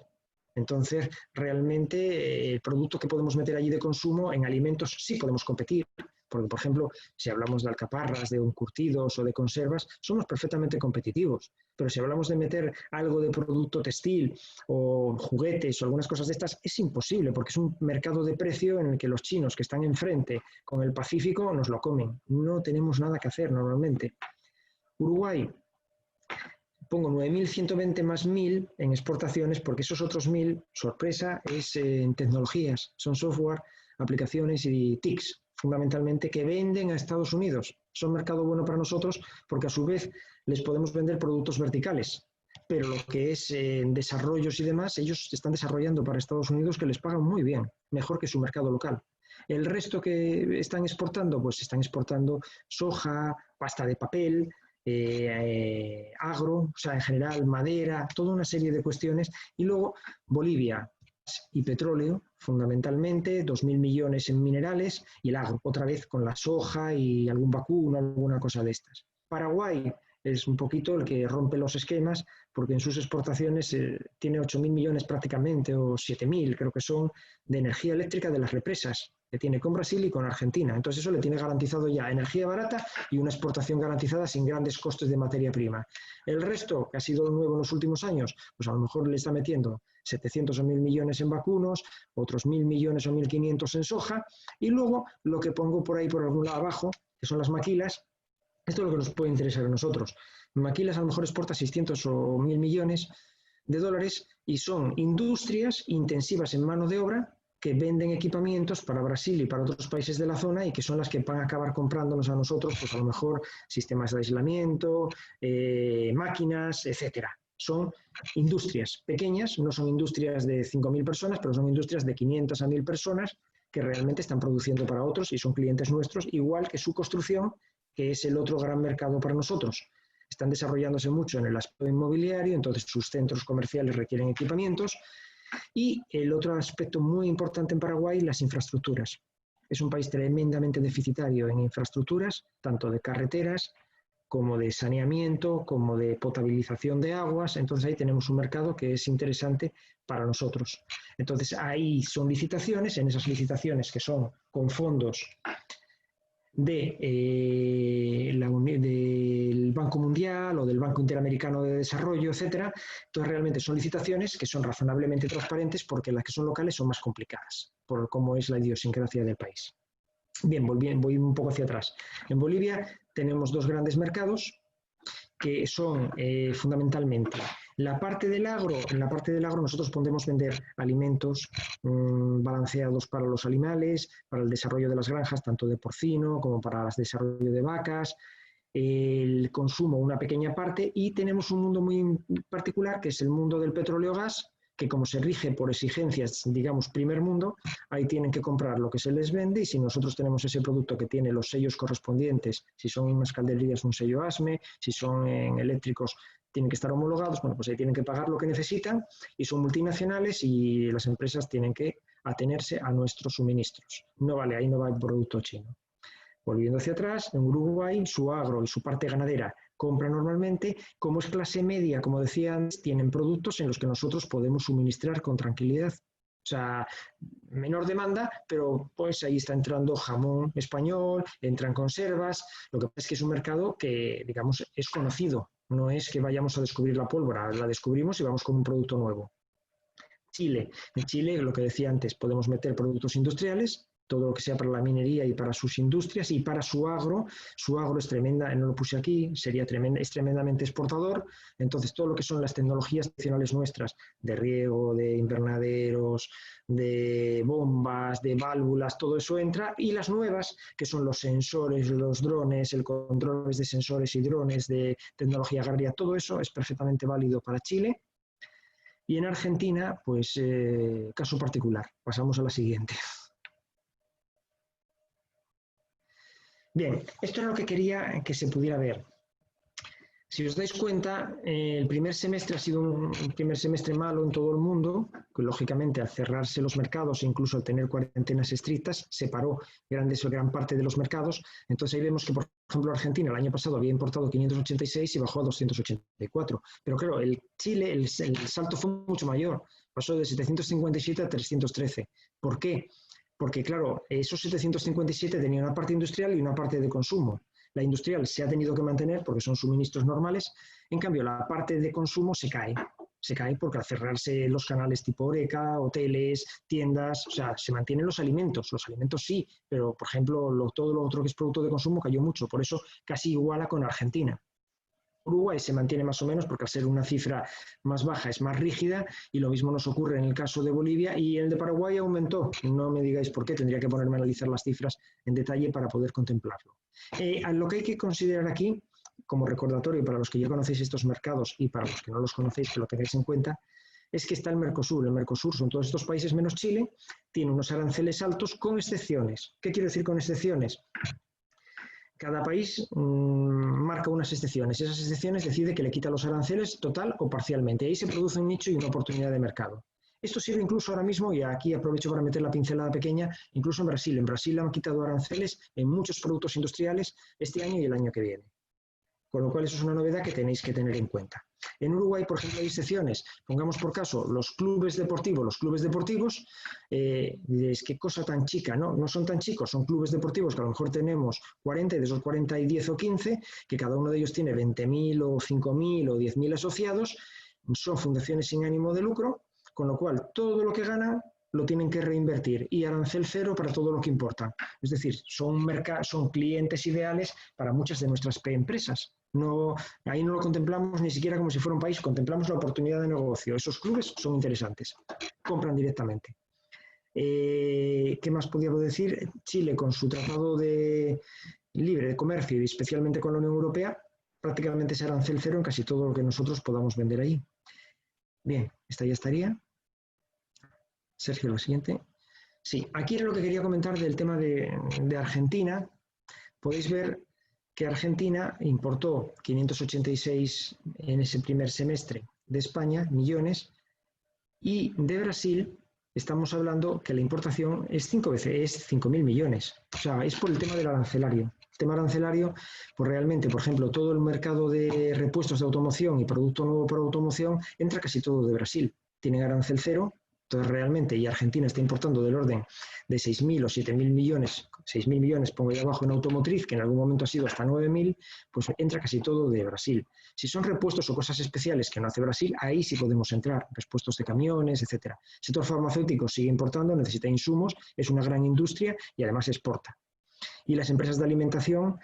Entonces, realmente el producto que podemos meter allí de consumo en alimentos sí podemos competir, porque, por ejemplo, si hablamos de alcaparras, de encurtidos o de conservas, somos perfectamente competitivos. Pero si hablamos de meter algo de producto textil o juguetes o algunas cosas de estas, es imposible, porque es un mercado de precio en el que los chinos que están enfrente con el Pacífico nos lo comen. No tenemos nada que hacer normalmente. Uruguay, pongo 9.120 más 1.000 en exportaciones, porque esos otros 1.000, sorpresa, es en tecnologías, son software, aplicaciones y TICs, fundamentalmente, que venden a Estados Unidos. Son mercado bueno para nosotros porque a su vez les podemos vender productos verticales, pero lo que es desarrollos y demás, ellos están desarrollando para Estados Unidos que les pagan muy bien, mejor que su mercado local. El resto que están exportando, pues están exportando soja, pasta de papel, agro, o sea, en general madera, toda una serie de cuestiones. Y luego Bolivia y petróleo, fundamentalmente, 2.000 millones en minerales, y el agro, otra vez con la soja y algún vacuno, alguna cosa de estas. Paraguay es un poquito el que rompe los esquemas, porque en sus exportaciones tiene 8.000 millones prácticamente, o 7.000 creo que son, de energía eléctrica de las represas, que tiene con Brasil y con Argentina. Entonces eso le tiene garantizado ya energía barata y una exportación garantizada sin grandes costes de materia prima. El resto, que ha sido nuevo en los últimos años, pues a lo mejor le está metiendo 700 o 1.000 millones en vacunos, otros 1.000 millones o 1.500 en soja, y luego lo que pongo por ahí por algún lado abajo, que son las maquilas. Esto es lo que nos puede interesar a nosotros. Maquilas a lo mejor exporta 600 o 1.000 millones de dólares y son industrias intensivas en mano de obra que venden equipamientos para Brasil y para otros países de la zona y que son las que van a acabar comprándonos a nosotros, pues a lo mejor sistemas de aislamiento, máquinas, etcétera. Son industrias pequeñas, no son industrias de 5.000 personas, pero son industrias de 500 a 1.000 personas que realmente están produciendo para otros y son clientes nuestros, igual que su construcción, que es el otro gran mercado para nosotros. Están desarrollándose mucho en el aspecto inmobiliario, entonces sus centros comerciales requieren equipamientos. Y el otro aspecto muy importante en Paraguay, las infraestructuras. Es un país tremendamente deficitario en infraestructuras, tanto de carreteras como de saneamiento, como de potabilización de aguas. Entonces ahí tenemos un mercado que es interesante para nosotros. Entonces ahí son licitaciones, en esas licitaciones que son con fondos del Banco Mundial o del Banco Interamericano de Desarrollo, etcétera. Entonces, realmente son licitaciones que son razonablemente transparentes porque las que son locales son más complicadas, por cómo es la idiosincrasia del país. Bien, voy un poco hacia atrás. En Bolivia tenemos dos grandes mercados que son fundamentalmente la parte del agro. En la parte del agro nosotros podemos vender alimentos balanceados para los animales, para el desarrollo de las granjas, tanto de porcino como para el desarrollo de vacas, el consumo una pequeña parte, y tenemos un mundo muy particular que es el mundo del petróleo-gas, que como se rige por exigencias, digamos, primer mundo, ahí tienen que comprar lo que se les vende, y si nosotros tenemos ese producto que tiene los sellos correspondientes, si son en unas calderías un sello ASME, si son en eléctricos tienen que estar homologados, bueno, pues ahí tienen que pagar lo que necesitan, y son multinacionales y las empresas tienen que atenerse a nuestros suministros. No vale, ahí no va el producto chino. Volviendo hacia atrás, en Uruguay su agro y su parte ganadera compra normalmente. Como es clase media, como decía antes, tienen productos en los que nosotros podemos suministrar con tranquilidad. O sea, menor demanda, pero pues ahí está entrando jamón español, entran conservas. Lo que pasa es que es un mercado que, digamos, es conocido. No es que vayamos a descubrir la pólvora, la descubrimos y vamos con un producto nuevo. Chile. En Chile, lo que decía antes, podemos meter productos industriales, todo lo que sea para la minería y para sus industrias y para su agro. Su agro es tremenda, no lo puse aquí, es tremendamente exportador. Entonces, todo lo que son las tecnologías nacionales nuestras, de riego, de invernaderos, de bombas, de válvulas, todo eso entra. Y las nuevas, que son los sensores, los drones, el control de sensores y drones de tecnología agraria, todo eso es perfectamente válido para Chile. Y en Argentina, pues caso particular. Pasamos a la siguiente. Bien, esto es lo que quería que se pudiera ver. Si os dais cuenta, el primer semestre ha sido un primer semestre malo en todo el mundo, que lógicamente al cerrarse los mercados e incluso al tener cuarentenas estrictas, separó gran parte de los mercados. Entonces ahí vemos que, por ejemplo, Argentina el año pasado había importado 586 y bajó a 284. Pero claro, el Chile, el salto fue mucho mayor, pasó de 757 a 313. ¿Por qué? Porque, claro, esos 757 tenían una parte industrial y una parte de consumo. La industrial se ha tenido que mantener porque son suministros normales, en cambio la parte de consumo se cae porque al cerrarse los canales tipo Horeca, hoteles, tiendas, o sea, se mantienen los alimentos sí, pero por ejemplo todo lo otro que es producto de consumo cayó mucho, por eso casi iguala con Argentina. Uruguay se mantiene más o menos porque al ser una cifra más baja es más rígida y lo mismo nos ocurre en el caso de Bolivia y el de Paraguay aumentó. No me digáis por qué, tendría que ponerme a analizar las cifras en detalle para poder contemplarlo. Lo que hay que considerar aquí, como recordatorio para los que ya conocéis estos mercados y para los que no los conocéis que lo tengáis en cuenta, es que está el Mercosur. El Mercosur son todos estos países menos Chile, tiene unos aranceles altos con excepciones. ¿Qué quiero decir con excepciones? Cada país marca unas excepciones. Esas excepciones decide que le quita los aranceles total o parcialmente. Ahí se produce un nicho y una oportunidad de mercado. Esto sirve incluso ahora mismo, y aquí aprovecho para meter la pincelada pequeña, incluso en Brasil. En Brasil han quitado aranceles en muchos productos industriales este año y el año que viene. Con lo cual eso es una novedad que tenéis que tener en cuenta. En Uruguay, por ejemplo, hay excepciones. Pongamos por caso los clubes deportivos. Los clubes deportivos, diréis, qué cosa tan chica, ¿no? No son tan chicos, son clubes deportivos que a lo mejor tenemos 40 y de esos 40 hay 10 o 15, que cada uno de ellos tiene 20.000 o 5.000 o 10.000 asociados, son fundaciones sin ánimo de lucro, con lo cual todo lo que ganan lo tienen que reinvertir y arancel cero para todo lo que importa. Es decir, son clientes ideales para muchas de nuestras empresas. No, ahí no lo contemplamos ni siquiera como si fuera un país, contemplamos la oportunidad de negocio. Esos clubes son interesantes, compran directamente. ¿Qué más podríamos decir? Chile, con su tratado libre de comercio y especialmente con la Unión Europea, prácticamente es arancel cero en casi todo lo que nosotros podamos vender ahí. Bien, esta ya estaría. Sergio, la siguiente. Sí, aquí era lo que quería comentar del tema de Argentina. Podéis ver que Argentina importó 586 en ese primer semestre de España, millones, y de Brasil estamos hablando que la importación es 5 veces, es 5.000 millones. O sea, es por el tema del arancelario. El tema arancelario, pues realmente, por ejemplo, todo el mercado de repuestos de automoción y producto nuevo para automoción entra casi todo de Brasil. Tienen arancel cero. Entonces, realmente, y Argentina está importando del orden de 6.000 o 7.000 millones, 6.000 millones, pongo ahí abajo en automotriz, que en algún momento ha sido hasta 9.000, pues entra casi todo de Brasil. Si son repuestos o cosas especiales que no hace Brasil, ahí sí podemos entrar, repuestos de camiones, etc. El sector farmacéutico sigue importando, necesita insumos, es una gran industria y además exporta. Y las empresas de alimentación,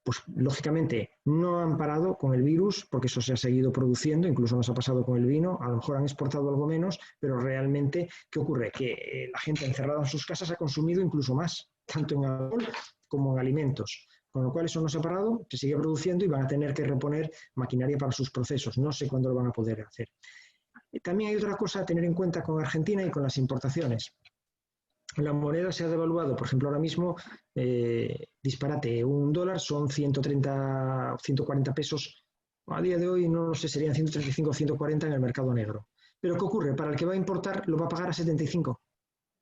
pues lógicamente no han parado con el virus porque eso se ha seguido produciendo, incluso nos ha pasado con el vino, a lo mejor han exportado algo menos, pero realmente, ¿qué ocurre? Que la gente encerrada en sus casas ha consumido incluso más, tanto en alcohol como en alimentos, con lo cual eso no se ha parado, se sigue produciendo y van a tener que reponer maquinaria para sus procesos, no sé cuándo lo van a poder hacer. También hay otra cosa a tener en cuenta con Argentina y con las importaciones. La moneda se ha devaluado, por ejemplo, ahora mismo, disparate, $1 son 130, 140 pesos. A día de hoy, no lo sé, serían 135 o 140 en el mercado negro. Pero ¿qué ocurre? Para el que va a importar, lo va a pagar a 75.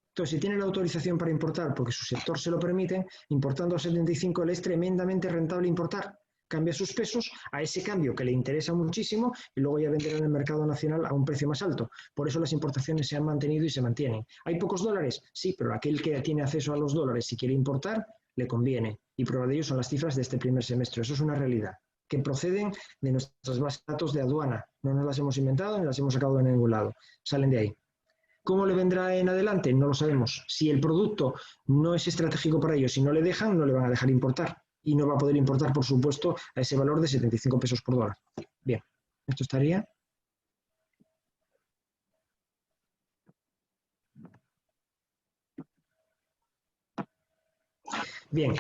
Entonces, si tiene la autorización para importar, porque su sector se lo permite, importando a 75 le es tremendamente rentable importar. Cambia sus pesos a ese cambio que le interesa muchísimo y luego ya venderá en el mercado nacional a un precio más alto. Por eso las importaciones se han mantenido y se mantienen. ¿Hay pocos dólares? Sí, pero aquel que tiene acceso a los dólares si quiere importar, le conviene. Y prueba de ello son las cifras de este primer semestre. Eso es una realidad, que proceden de nuestras bases de datos de aduana. No nos las hemos inventado ni las hemos sacado de ningún lado. Salen de ahí. ¿Cómo le vendrá en adelante? No lo sabemos. Si el producto no es estratégico para ellos, si no le dejan, no le van a dejar importar. Y no va a poder importar, por supuesto, a ese valor de 75 pesos por dólar. Bien, esto estaría. Bien,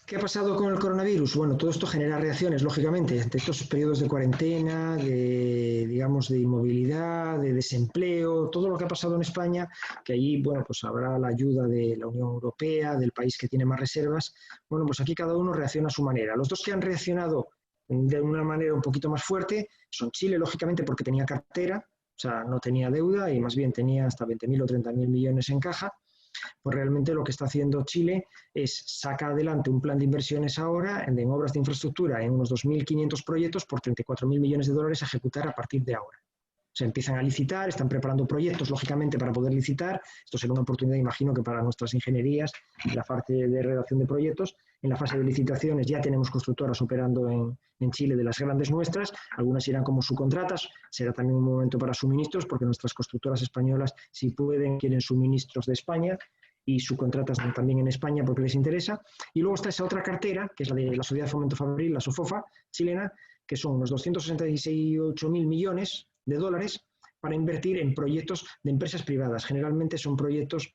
¿qué ha pasado con el coronavirus? Bueno, todo esto genera reacciones, lógicamente, ante estos periodos de cuarentena, digamos, de inmovilidad, de desempleo, todo lo que ha pasado en España, que allí, bueno, pues habrá la ayuda de la Unión Europea, del país que tiene más reservas. Bueno, pues aquí cada uno reacciona a su manera. Los dos que han reaccionado de una manera un poquito más fuerte son Chile, lógicamente, porque tenía cartera, o sea, no tenía deuda y más bien tenía hasta 20.000 o 30.000 millones en caja. Pues realmente lo que está haciendo Chile es sacar adelante un plan de inversiones ahora en obras de infraestructura en unos 2.500 proyectos por 34.000 millones de dólares a ejecutar a partir de ahora. Se empiezan a licitar, están preparando proyectos, lógicamente, para poder licitar. Esto será una oportunidad, imagino, que para nuestras ingenierías, la parte de redacción de proyectos. En la fase de licitaciones ya tenemos constructoras operando en Chile de las grandes nuestras. Algunas irán como subcontratas. Será también un momento para suministros, porque nuestras constructoras españolas, si pueden, quieren suministros de España y subcontratas también en España porque les interesa. Y luego está esa otra cartera, que es la de la Sociedad de Fomento Fabril, la SOFOFA chilena, que son unos 268.000 millones de dólares para invertir en proyectos de empresas privadas. Generalmente son proyectos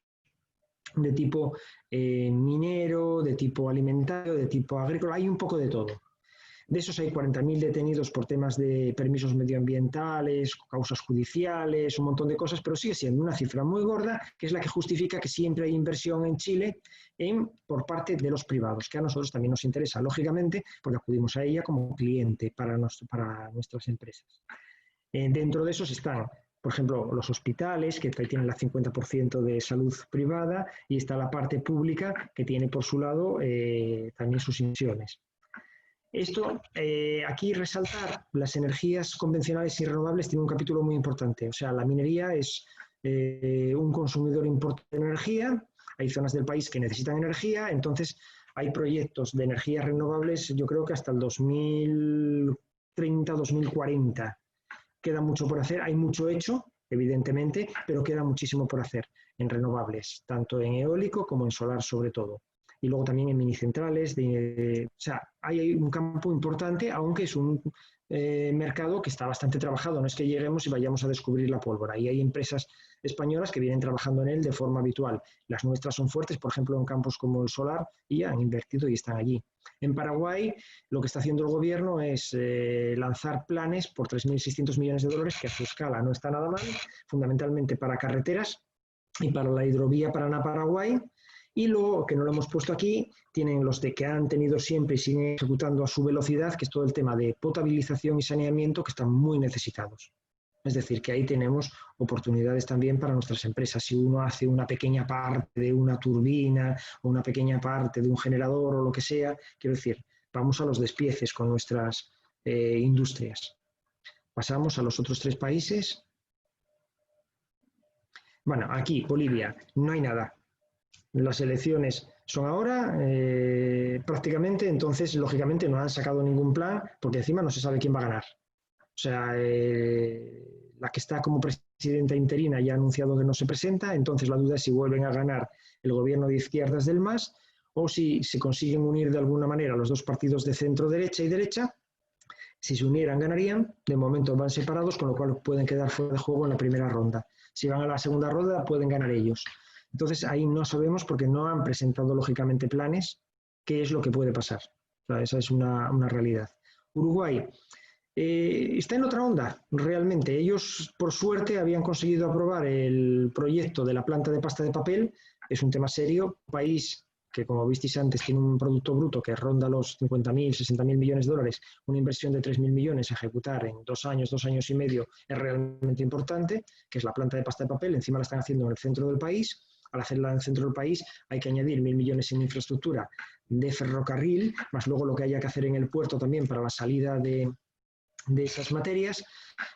de tipo minero, de tipo alimentario, de tipo agrícola, hay un poco de todo. De esos hay 40.000 detenidos por temas de permisos medioambientales, causas judiciales, un montón de cosas, pero sigue siendo una cifra muy gorda, que es la que justifica que siempre hay inversión en Chile por parte de los privados, que a nosotros también nos interesa, lógicamente, porque acudimos a ella como cliente para nuestras empresas. Dentro de esos están, por ejemplo, los hospitales, que tienen el 50% de salud privada, y está la parte pública, que tiene por su lado también sus inversiones. Esto, aquí resaltar las energías convencionales y renovables tiene un capítulo muy importante. O sea, la minería es un consumidor importante de energía, hay zonas del país que necesitan energía, entonces hay proyectos de energías renovables, yo creo que hasta el 2030, 2040. Queda mucho por hacer, hay mucho hecho, evidentemente, pero queda muchísimo por hacer en renovables, tanto en eólico como en solar sobre todo. Y luego también en minicentrales, o sea, hay un campo importante, aunque es un mercado que está bastante trabajado, no es que lleguemos y vayamos a descubrir la pólvora. Y hay empresas españolas que vienen trabajando en él de forma habitual. Las nuestras son fuertes, por ejemplo, en campos como el solar, y han invertido y están allí. En Paraguay, lo que está haciendo el gobierno es lanzar planes por 3.600 millones de dólares, que a su escala no está nada mal, fundamentalmente para carreteras y para la hidrovía Paraná-Paraguay. Y luego, que no lo hemos puesto aquí, tienen los de que han tenido siempre y siguen ejecutando a su velocidad, que es todo el tema de potabilización y saneamiento, que están muy necesitados. Es decir, que ahí tenemos oportunidades también para nuestras empresas. Si uno hace una pequeña parte de una turbina o una pequeña parte de un generador o lo que sea, quiero decir, vamos a los despieces con nuestras industrias. Pasamos a los otros 3 países. Bueno, aquí, Bolivia, no hay nada. Las elecciones son ahora, prácticamente, entonces, lógicamente, no han sacado ningún plan, porque encima no se sabe quién va a ganar. O sea, la que está como presidenta interina ya ha anunciado que no se presenta, entonces la duda es si vuelven a ganar el gobierno de izquierdas del MAS o si se consiguen unir de alguna manera los 2 partidos de centro-derecha y derecha. Si se unieran, ganarían. De momento van separados, con lo cual pueden quedar fuera de juego en la primera ronda. Si van a la segunda ronda, pueden ganar ellos. Entonces, ahí no sabemos porque no han presentado, lógicamente, planes, qué es lo que puede pasar. O sea, esa es una realidad. Uruguay está en otra onda, realmente. Ellos, por suerte, habían conseguido aprobar el proyecto de la planta de pasta de papel. Es un tema serio. Un país que, como visteis antes, tiene un producto bruto que ronda los 50.000, 60.000 millones de dólares, una inversión de 3.000 millones a ejecutar en 2 años, 2 años y medio, es realmente importante, que es la planta de pasta de papel. Encima la están haciendo en el centro del país. Al hacerla en el centro del país hay que añadir 1.000 millones en infraestructura de ferrocarril, más luego lo que haya que hacer en el puerto también para la salida de esas materias.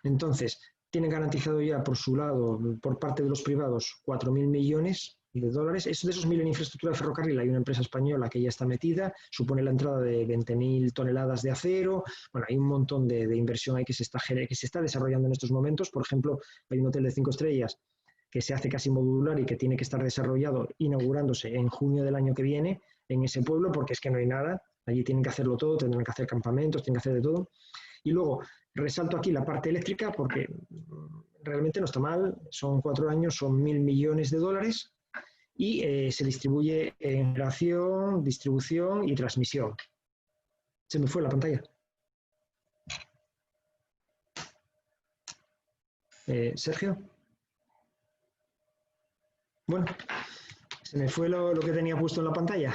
Entonces, tienen garantizado ya por su lado, por parte de los privados, 4.000 millones de dólares. De esos 1.000 en infraestructura de ferrocarril hay una empresa española que ya está metida, supone la entrada de 20.000 toneladas de acero. Bueno, hay un montón de inversión ahí que se está desarrollando en estos momentos. Por ejemplo, hay un hotel de 5 estrellas que se hace casi modular y que tiene que estar desarrollado, inaugurándose en junio del año que viene en ese pueblo, porque es que no hay nada. Allí tienen que hacerlo todo, tendrán que hacer campamentos, tienen que hacer de todo. Y luego, resalto aquí la parte eléctrica porque realmente no está mal, son 4 años, son 1.000 millones de dólares y se distribuye en generación, distribución y transmisión. Se me fue la pantalla. Sergio. Bueno, se me fue lo que tenía puesto en la pantalla.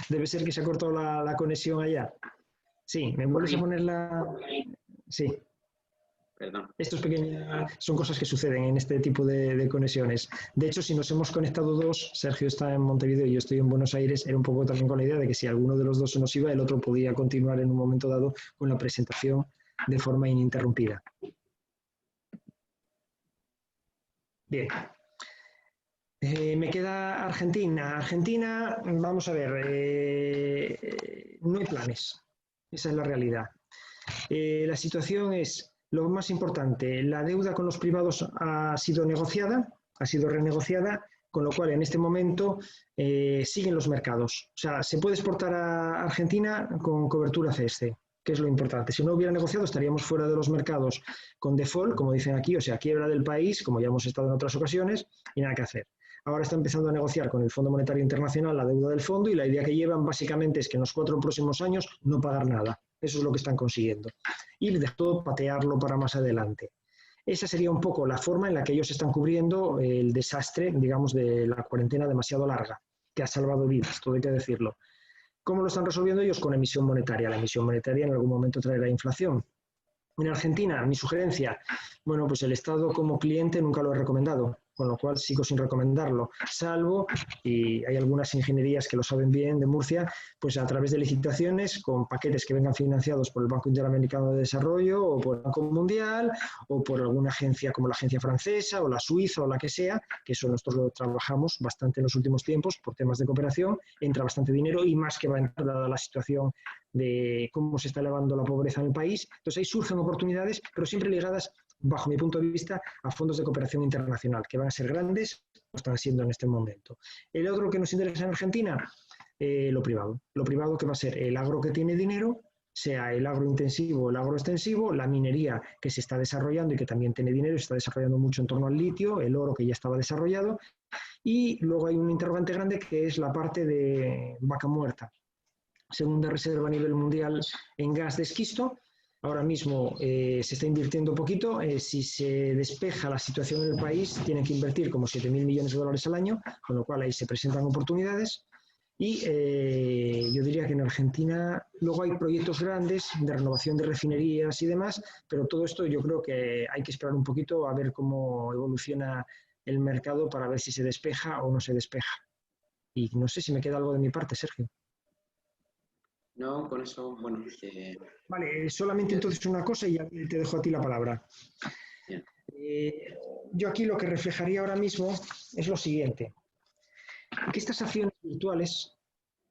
Debe ser que se ha cortado la conexión allá. Sí, ¿me vuelves a poner la...? Sí. Perdón. Estos pequeños son cosas que suceden en este tipo de conexiones. De hecho, si nos hemos conectado dos, Sergio está en Montevideo y yo estoy en Buenos Aires, era un poco también con la idea de que si alguno de los dos se nos iba, el otro podía continuar en un momento dado con la presentación de forma ininterrumpida. Bien. Me queda Argentina. Argentina, vamos a ver, no hay planes. Esa es la realidad. La situación es lo más importante. La deuda con los privados ha sido negociada, ha sido renegociada, con lo cual en este momento siguen los mercados. O sea, se puede exportar a Argentina con cobertura CSC, que es lo importante. Si no hubiera negociado, estaríamos fuera de los mercados con default, como dicen aquí, o sea, quiebra del país, como ya hemos estado en otras ocasiones, y nada que hacer. Ahora está empezando a negociar con el Fondo Monetario Internacional la deuda del fondo y la idea que llevan básicamente es que en los 4 próximos años no pagar nada. Eso es lo que están consiguiendo. Y de todo patearlo para más adelante. Esa sería un poco la forma en la que ellos están cubriendo el desastre, digamos, de la cuarentena demasiado larga, que ha salvado vidas, todo hay que decirlo. ¿Cómo lo están resolviendo ellos? Con emisión monetaria. La emisión monetaria en algún momento traerá inflación. En Argentina, mi sugerencia, bueno, pues el Estado como cliente nunca lo he recomendado, con lo cual sigo sin recomendarlo, salvo, y hay algunas ingenierías que lo saben bien de Murcia, pues a través de licitaciones con paquetes que vengan financiados por el Banco Interamericano de Desarrollo o por el Banco Mundial o por alguna agencia como la agencia francesa o la suiza o la que sea, que eso nosotros lo trabajamos bastante en los últimos tiempos por temas de cooperación, entra bastante dinero y más que va a entrar dada la situación de cómo se está elevando la pobreza en el país. Entonces ahí surgen oportunidades, pero siempre ligadas, bajo mi punto de vista, a fondos de cooperación internacional, que van a ser grandes, lo están siendo en este momento. El otro que nos interesa en Argentina, lo privado. Lo privado que va a ser el agro que tiene dinero, sea el agrointensivo o el agroextensivo, la minería que se está desarrollando y que también tiene dinero, se está desarrollando mucho en torno al litio, el oro que ya estaba desarrollado, y luego hay un interrogante grande que es la parte de vaca muerta. Segunda reserva a nivel mundial en gas de esquisto. Ahora mismo se está invirtiendo poquito. Si se despeja la situación en el país, tienen que invertir como 7.000 millones de dólares al año, con lo cual ahí se presentan oportunidades. Y yo diría que en Argentina luego hay proyectos grandes de renovación de refinerías y demás, pero todo esto yo creo que hay que esperar un poquito a ver cómo evoluciona el mercado para ver si se despeja o no se despeja. Y no sé si me queda algo de mi parte, Sergio. No, con eso, bueno. Vale, solamente entonces una cosa y ya te dejo a ti la palabra. Yo aquí lo que reflejaría ahora mismo es lo siguiente. Que estas acciones virtuales,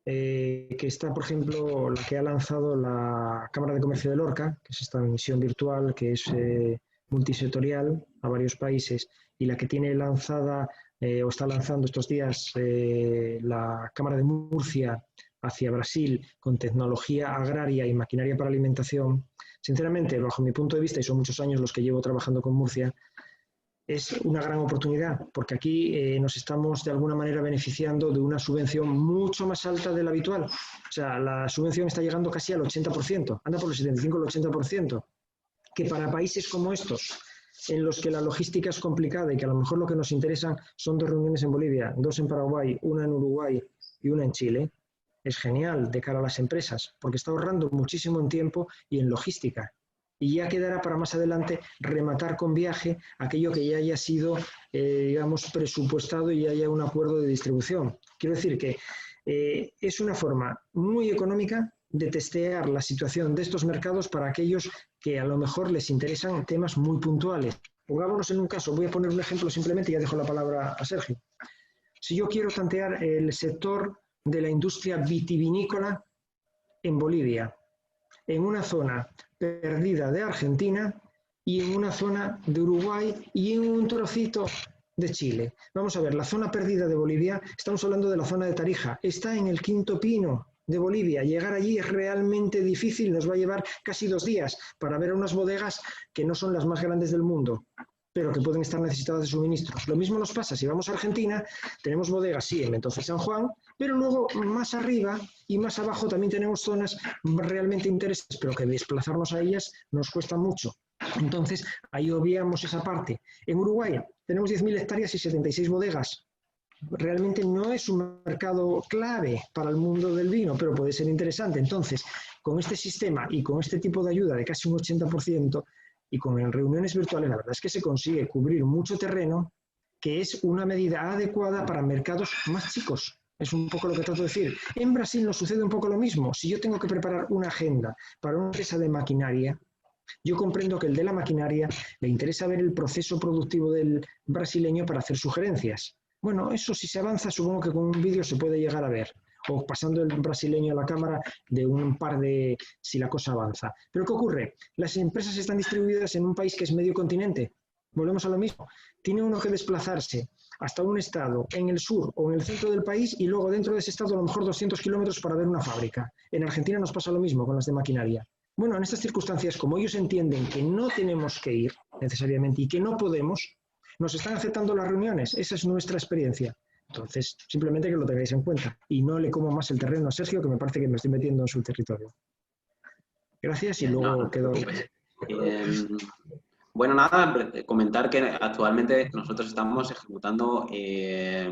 que está, por ejemplo, la que ha lanzado la Cámara de Comercio de Lorca, que es esta misión virtual, que es multisectorial a varios países, y la que tiene lanzada o está lanzando estos días la Cámara de Murcia hacia Brasil con tecnología agraria y maquinaria para alimentación, sinceramente, bajo mi punto de vista, y son muchos años los que llevo trabajando con Murcia, es una gran oportunidad, porque aquí nos estamos de alguna manera beneficiando de una subvención mucho más alta de la habitual. O sea, la subvención está llegando casi al 80%, anda por el 75 al 80%, que para países como estos, en los que la logística es complicada y que a lo mejor lo que nos interesan son 2 reuniones en Bolivia, 2 en Paraguay, una en Uruguay y una en Chile, es genial de cara a las empresas, porque está ahorrando muchísimo en tiempo y en logística. Y ya quedará para más adelante rematar con viaje aquello que ya haya sido, digamos, presupuestado y haya un acuerdo de distribución. Quiero decir que es una forma muy económica de testear la situación de estos mercados para aquellos que a lo mejor les interesan temas muy puntuales. Pongámonos en un caso, voy a poner un ejemplo simplemente y ya dejo la palabra a Sergio. Si yo quiero tantear el sector de la industria vitivinícola en Bolivia, en una zona perdida de Argentina y en una zona de Uruguay y en un trocito de Chile. Vamos a ver, la zona perdida de Bolivia, estamos hablando de la zona de Tarija, está en el Quinto Pino de Bolivia. Llegar allí es realmente difícil, nos va a llevar casi 2 días para ver unas bodegas que no son las más grandes del mundo, pero que pueden estar necesitadas de suministros. Lo mismo nos pasa si vamos a Argentina, tenemos bodegas, sí, en Mendoza y San Juan, pero luego más arriba y más abajo también tenemos zonas realmente interesantes, pero que desplazarnos a ellas nos cuesta mucho. Entonces, ahí obviamos esa parte. En Uruguay tenemos 10.000 hectáreas y 76 bodegas. Realmente no es un mercado clave para el mundo del vino, pero puede ser interesante. Entonces, con este sistema y con este tipo de ayuda de casi un 80% y con reuniones virtuales, la verdad es que se consigue cubrir mucho terreno, que es una medida adecuada para mercados más chicos. Es un poco lo que trato de decir. En Brasil nos sucede un poco lo mismo. Si yo tengo que preparar una agenda para una empresa de maquinaria, yo comprendo que el de la maquinaria le interesa ver el proceso productivo del brasileño para hacer sugerencias. Bueno, eso si se avanza, supongo que con un vídeo se puede llegar a ver, o pasando el brasileño a la cámara de un par de, si la cosa avanza. Pero ¿qué ocurre? Las empresas están distribuidas en un país que es medio continente. Volvemos a lo mismo. Tiene uno que desplazarse hasta un estado en el sur o en el centro del país y luego dentro de ese estado a lo mejor 200 kilómetros para ver una fábrica. En Argentina nos pasa lo mismo con las de maquinaria. Bueno, en estas circunstancias, como ellos entienden que no tenemos que ir necesariamente y que no podemos, nos están aceptando las reuniones. Esa es nuestra experiencia. Entonces, simplemente que lo tengáis en cuenta. Y no le como más el terreno a Sergio, que me parece que me estoy metiendo en su territorio. Gracias y luego No te quedo... preocupes. Bueno, nada, comentar que actualmente nosotros estamos ejecutando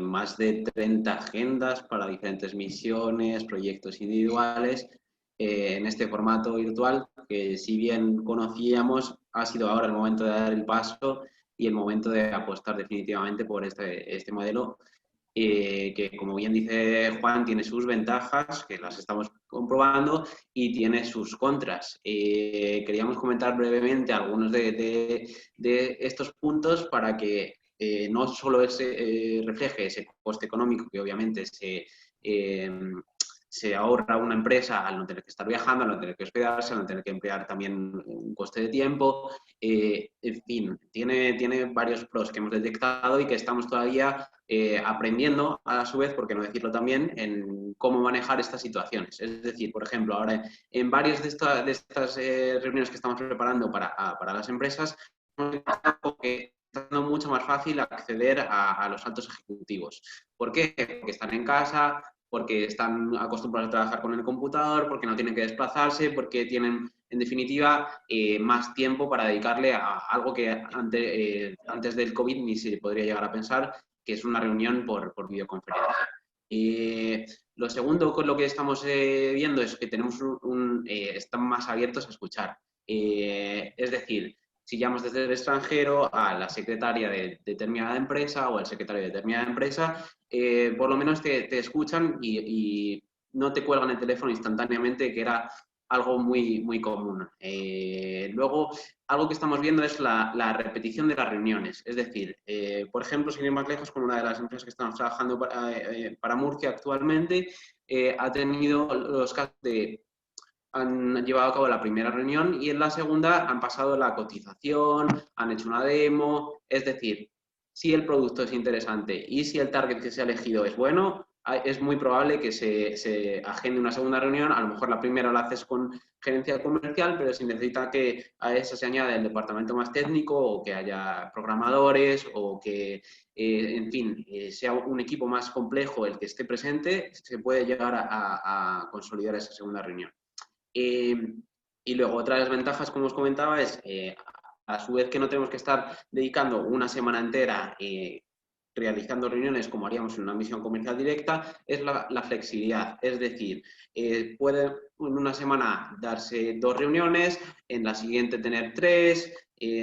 más de 30 agendas para diferentes misiones, proyectos individuales en este formato virtual, que si bien conocíamos, ha sido ahora el momento de dar el paso y el momento de apostar definitivamente por este modelo, que como bien dice Juan, tiene sus ventajas, que las estamos comprobando, y tiene sus contras. Queríamos comentar brevemente algunos de estos puntos para que no solo refleje ese coste económico que obviamente se ahorra una empresa al no tener que estar viajando, al no tener que hospedarse, al no tener que emplear también un coste de tiempo. En fin, tiene varios pros que hemos detectado y que estamos todavía aprendiendo, a su vez, por qué no decirlo también, en cómo manejar estas situaciones. Es decir, por ejemplo, ahora en varias de estas reuniones que estamos preparando para las empresas, que está siendo mucho más fácil acceder a los altos ejecutivos. ¿Por qué? Porque están en casa, porque están acostumbrados a trabajar con el computador, porque no tienen que desplazarse, porque tienen, en definitiva, más tiempo para dedicarle a algo que antes del COVID ni se podría llegar a pensar, que es una reunión por videoconferencia. Lo segundo con lo que estamos viendo es que tenemos están más abiertos a escuchar. Es decir, si llamas desde el extranjero a la secretaria de determinada empresa o al secretario de determinada empresa, por lo menos te escuchan y no te cuelgan el teléfono instantáneamente, que era algo muy, muy común. Luego, algo que estamos viendo es la repetición de las reuniones. Es decir, por ejemplo, sin ir más lejos, con una de las empresas que estamos trabajando para Murcia actualmente, ha tenido los casos de han llevado a cabo la primera reunión y en la segunda han pasado la cotización, han hecho una demo, es decir, si el producto es interesante y si el target que se ha elegido es bueno, es muy probable que se agende una segunda reunión. A lo mejor la primera la haces con gerencia comercial, pero si necesita que a eso se añade el departamento más técnico o que haya programadores o que, en fin, sea un equipo más complejo el que esté presente, se puede llegar a consolidar esa segunda reunión. Y luego otra de las ventajas, como os comentaba, es a su vez que no tenemos que estar dedicando una semana entera realizando reuniones como haríamos en una misión comercial directa, es la flexibilidad. Es decir, puede en una semana darse 2 reuniones, en la siguiente tener 3,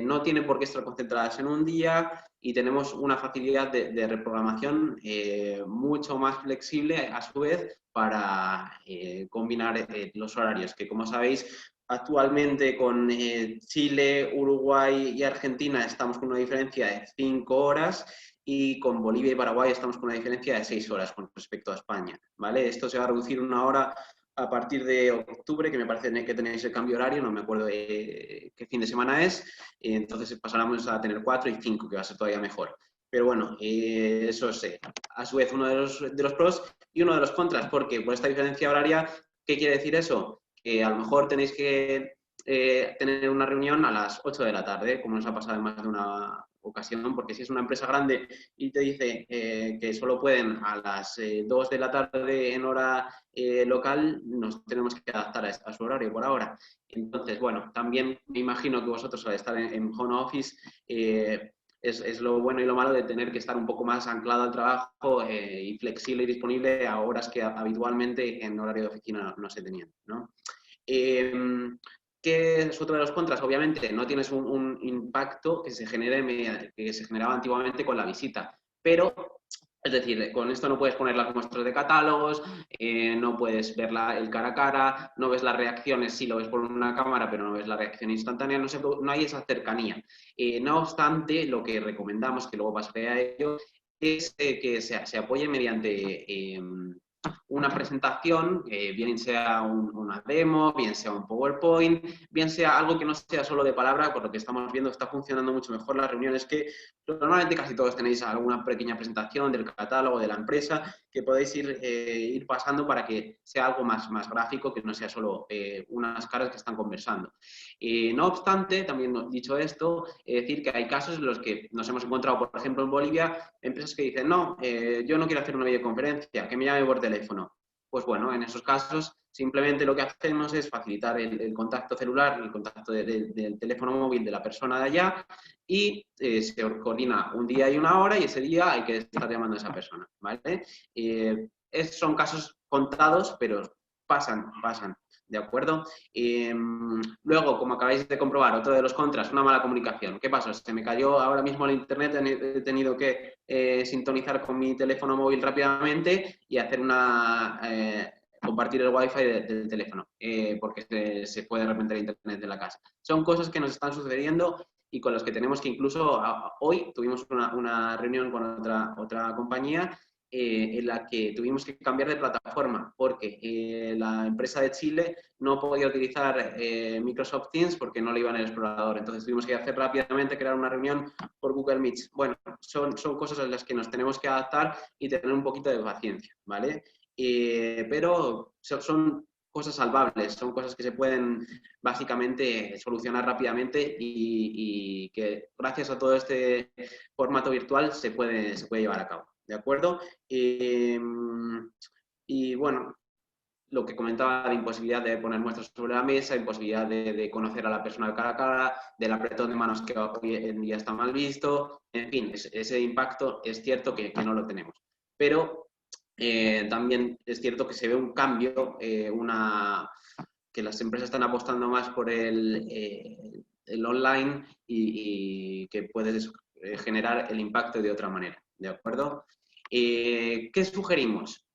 no tienen por qué estar concentradas en un día y tenemos una facilidad de reprogramación mucho más flexible a su vez para combinar los horarios, que como sabéis, actualmente con Chile, Uruguay y Argentina estamos con una diferencia de 5 horas y con Bolivia y Paraguay estamos con una diferencia de 6 horas con respecto a España, ¿vale? Esto se va a reducir 1 hora a partir de octubre, que me parece que tenéis el cambio horario, no me acuerdo qué fin de semana es, entonces pasaremos a tener 4 y 5, que va a ser todavía mejor. Pero bueno, eso es a su vez uno de los pros y uno de los contras, porque por esta diferencia horaria, ¿qué quiere decir eso? Que a lo mejor tenéis que tener una reunión a las 8 de la tarde, como nos ha pasado en más de una ocasión, porque si es una empresa grande y te dice que solo pueden a las 2 de la tarde en hora local, nos tenemos que adaptar a su horario por ahora. Entonces, bueno, también me imagino que vosotros al estar en home office es lo bueno y lo malo de tener que estar un poco más anclado al trabajo y flexible y disponible a horas que habitualmente en horario de oficina no se tenían, ¿no? ¿Qué es otro de los contras? Obviamente no tienes un impacto que se generaba antiguamente con la visita, pero es decir, con esto no puedes poner las muestras de catálogos, no puedes ver el cara a cara, no ves las reacciones, sí lo ves por una cámara, pero no ves la reacción instantánea, no hay esa cercanía. No obstante, lo que recomendamos, que luego pasaré a ello, es que se apoye mediante una presentación, bien sea una demo, bien sea un PowerPoint, bien sea algo que no sea solo de palabra, por lo que estamos viendo está funcionando mucho mejor las reuniones, que normalmente casi todos tenéis alguna pequeña presentación del catálogo de la empresa que podéis ir pasando para que sea algo más gráfico, que no sea solo unas caras que están conversando. No obstante, también dicho esto, decir que hay casos en los que nos hemos encontrado, por ejemplo, en Bolivia, empresas que dicen, no, yo no quiero hacer una videoconferencia, que me llame por teléfono. Pues bueno, en esos casos simplemente lo que hacemos es facilitar el contacto celular, el contacto del teléfono móvil de la persona de allá y se coordina un día y una hora y ese día hay que estar llamando a esa persona, ¿vale? Son casos contados, pero pasan. ¿De acuerdo? Luego, como acabáis de comprobar, otro de los contras, una mala comunicación. ¿Qué pasó? Se me cayó ahora mismo el internet, he tenido que sintonizar con mi teléfono móvil rápidamente y hacer compartir el wifi del teléfono, porque se fue de repente el internet de la casa. Son cosas que nos están sucediendo y con las que tenemos que incluso hoy tuvimos una reunión con otra compañía en la que tuvimos que cambiar de plataforma porque la empresa de Chile no podía utilizar Microsoft Teams porque no le iba en el explorador. Entonces tuvimos que hacer rápidamente, crear una reunión por Google Meet. Bueno, son cosas a las que nos tenemos que adaptar y tener un poquito de paciencia, ¿vale? Pero son cosas salvables, son cosas que se pueden básicamente solucionar rápidamente y que gracias a todo este formato virtual se puede llevar a cabo. ¿De acuerdo? Y bueno, lo que comentaba de imposibilidad de poner muestras sobre la mesa, imposibilidad de conocer a la persona cara a cara, del apretón de manos que hoy en día está mal visto, en fin, ese impacto es cierto que no lo tenemos. Pero también es cierto que se ve un cambio, que las empresas están apostando más por el online y que puedes generar el impacto de otra manera. ¿De acuerdo? ¿Qué sugerimos?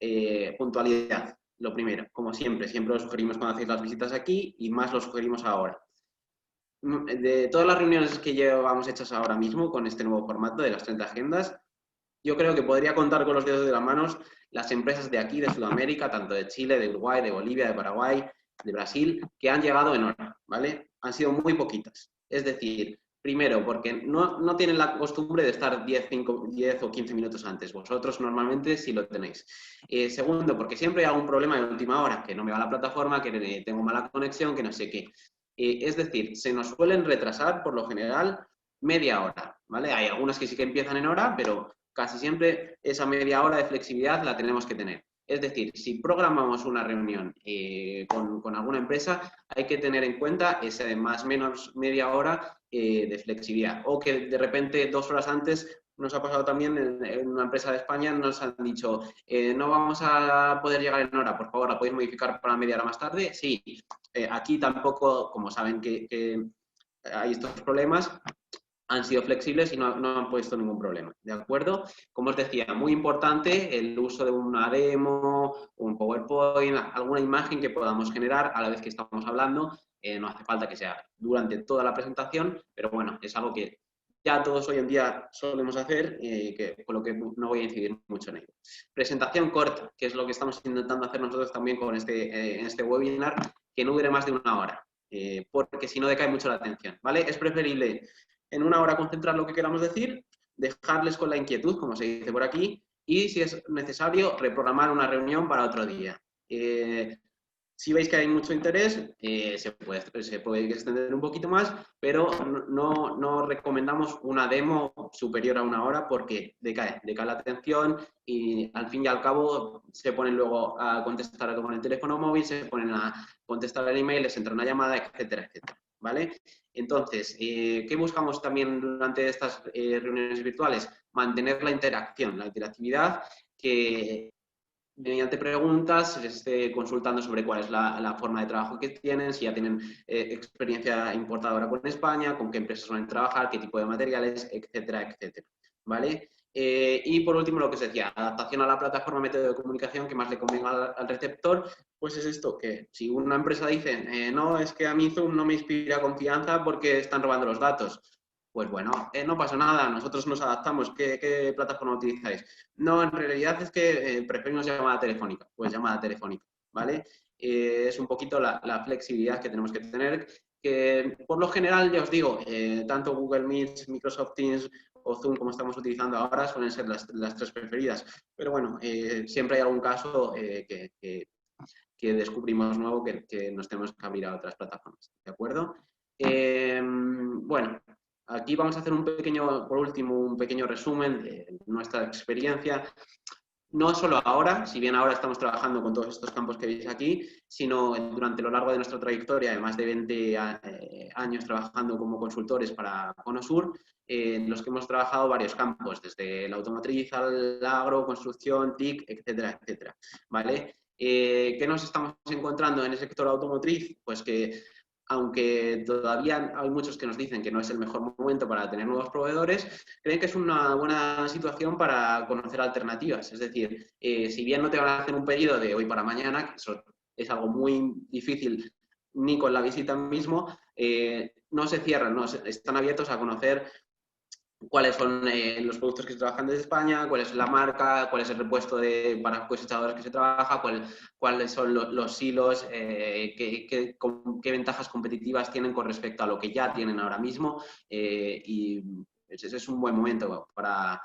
Puntualidad, lo primero. Como siempre lo sugerimos cuando hacéis las visitas aquí y más lo sugerimos ahora. De todas las reuniones que llevamos hechas ahora mismo con este nuevo formato de las 30 agendas, yo creo que podría contar con los dedos de las manos las empresas de aquí, de Sudamérica, tanto de Chile, de Uruguay, de Bolivia, de Paraguay, de Brasil, que han llegado en hora, ¿vale? Han sido muy poquitas. Es decir, primero, porque no tienen la costumbre de estar 10 o 15 minutos antes. Vosotros normalmente sí lo tenéis. Segundo, porque siempre hay algún problema de última hora, que no me va la plataforma, que tengo mala conexión, que no sé qué. Es decir, se nos suelen retrasar, por lo general, media hora, ¿vale? Hay algunas que sí que empiezan en hora, pero casi siempre esa media hora de flexibilidad la tenemos que tener. Es decir, si programamos una reunión con alguna empresa, hay que tener en cuenta ese más o menos media hora de flexibilidad. O que de repente 2 horas antes nos ha pasado también en una empresa de España, nos han dicho, no vamos a poder llegar en hora, por favor, ¿la podéis modificar para media hora más tarde? Sí, aquí tampoco, como saben que hay estos problemas, han sido flexibles y no han puesto ningún problema, ¿de acuerdo? Como os decía, muy importante el uso de una demo, un PowerPoint, alguna imagen que podamos generar a la vez que estamos hablando. No hace falta que sea durante toda la presentación, pero bueno, es algo que ya todos hoy en día solemos hacer, con lo que no voy a incidir mucho en ello. Presentación corta, que es lo que estamos intentando hacer nosotros también con en este webinar, que no dure más de 1 hora, porque si no decae mucho la atención, ¿vale? Es preferible en 1 hora concentrar lo que queramos decir, dejarles con la inquietud, como se dice por aquí, y si es necesario, reprogramar una reunión para otro día. Si veis que hay mucho interés, se puede extender un poquito más, pero no recomendamos una demo superior a 1 hora porque decae la atención y al fin y al cabo se ponen luego a contestar con el teléfono móvil, se ponen a contestar el email, les entra una llamada, etcétera, etcétera. ¿Vale? Entonces, ¿qué buscamos también durante estas reuniones virtuales? Mantener la interacción, la interactividad, que mediante preguntas se les esté consultando sobre cuál es la forma de trabajo que tienen, si ya tienen experiencia importadora con España, con qué empresas suelen trabajar, qué tipo de materiales, etcétera, etcétera, ¿vale? Y por último, lo que os decía, adaptación a la plataforma, método de comunicación que más le convenga al receptor, pues es esto, que si una empresa dice, no, es que a mí Zoom no me inspira confianza porque están robando los datos, pues bueno, no pasa nada, nosotros nos adaptamos. ¿Qué plataforma utilizáis? No, en realidad es que preferimos llamada telefónica. Pues llamada telefónica, ¿vale? Es un poquito la flexibilidad que tenemos que tener, que por lo general, ya os digo, tanto Google Meet, Microsoft Teams o Zoom, como estamos utilizando ahora, suelen ser las tres preferidas. Pero bueno, siempre hay algún caso que descubrimos nuevo que nos tenemos que abrir a otras plataformas, ¿de acuerdo? Bueno, aquí vamos a hacer por último, un pequeño resumen de nuestra experiencia. No solo ahora, si bien ahora estamos trabajando con todos estos campos que veis aquí, sino durante lo largo de nuestra trayectoria de más de 20 años trabajando como consultores para Conosur, en los que hemos trabajado varios campos, desde la automotriz al agro, construcción, TIC, etcétera, etcétera, ¿vale? ¿Qué nos estamos encontrando en el sector automotriz? Pues que aunque todavía hay muchos que nos dicen que no es el mejor momento para tener nuevos proveedores, creen que es una buena situación para conocer alternativas. Es decir, si bien no te van a hacer un pedido de hoy para mañana, que eso es algo muy difícil ni con la visita mismo, no se cierran, no, están abiertos a conocer cuáles son los productos que se trabajan desde España, cuál es la marca, cuál es el repuesto para cosechadoras que se trabaja, cuáles son los silos, qué ventajas competitivas tienen con respecto a lo que ya tienen ahora mismo, y ese es un buen momento para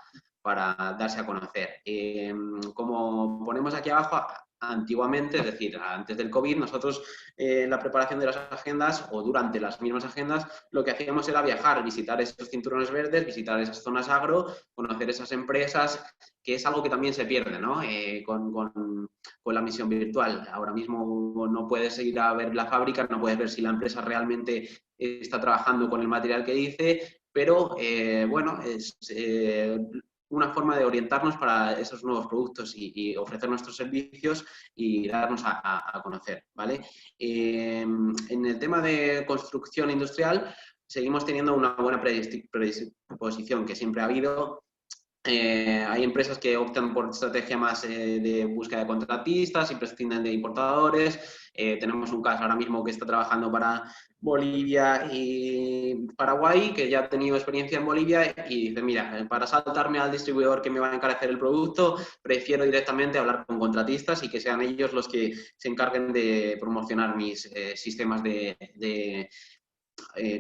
darse a conocer. Como ponemos aquí abajo, antiguamente, es decir, antes del COVID, nosotros en la preparación de las agendas o durante las mismas agendas, lo que hacíamos era viajar, visitar esos cinturones verdes, visitar esas zonas agro, conocer esas empresas, que es algo que también se pierde, ¿no? Con la misión virtual. Ahora mismo no puedes ir a ver la fábrica, no puedes ver si la empresa realmente está trabajando con el material que dice, pero bueno, es una forma de orientarnos para esos nuevos productos y ofrecer nuestros servicios y darnos a conocer, ¿vale? En el tema de construcción industrial seguimos teniendo una buena predisposición que siempre ha habido. Hay empresas que optan por estrategia más de búsqueda de contratistas y prescinden de importadores. Tenemos un caso ahora mismo que está trabajando para Bolivia y Paraguay, que ya ha tenido experiencia en Bolivia y dice, mira, para saltarme al distribuidor que me va a encarecer el producto, prefiero directamente hablar con contratistas y que sean ellos los que se encarguen de promocionar mis sistemas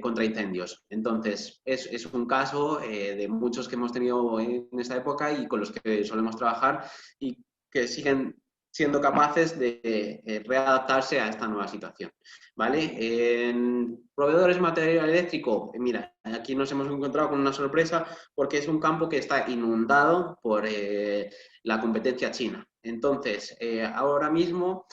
contra incendios. Entonces, es un caso de muchos que hemos tenido en esta época y con los que solemos trabajar y que siguen siendo capaces de readaptarse a esta nueva situación, ¿vale? En proveedores de material eléctrico, mira, aquí nos hemos encontrado con una sorpresa porque es un campo que está inundado por la competencia china. Entonces, ahora mismo,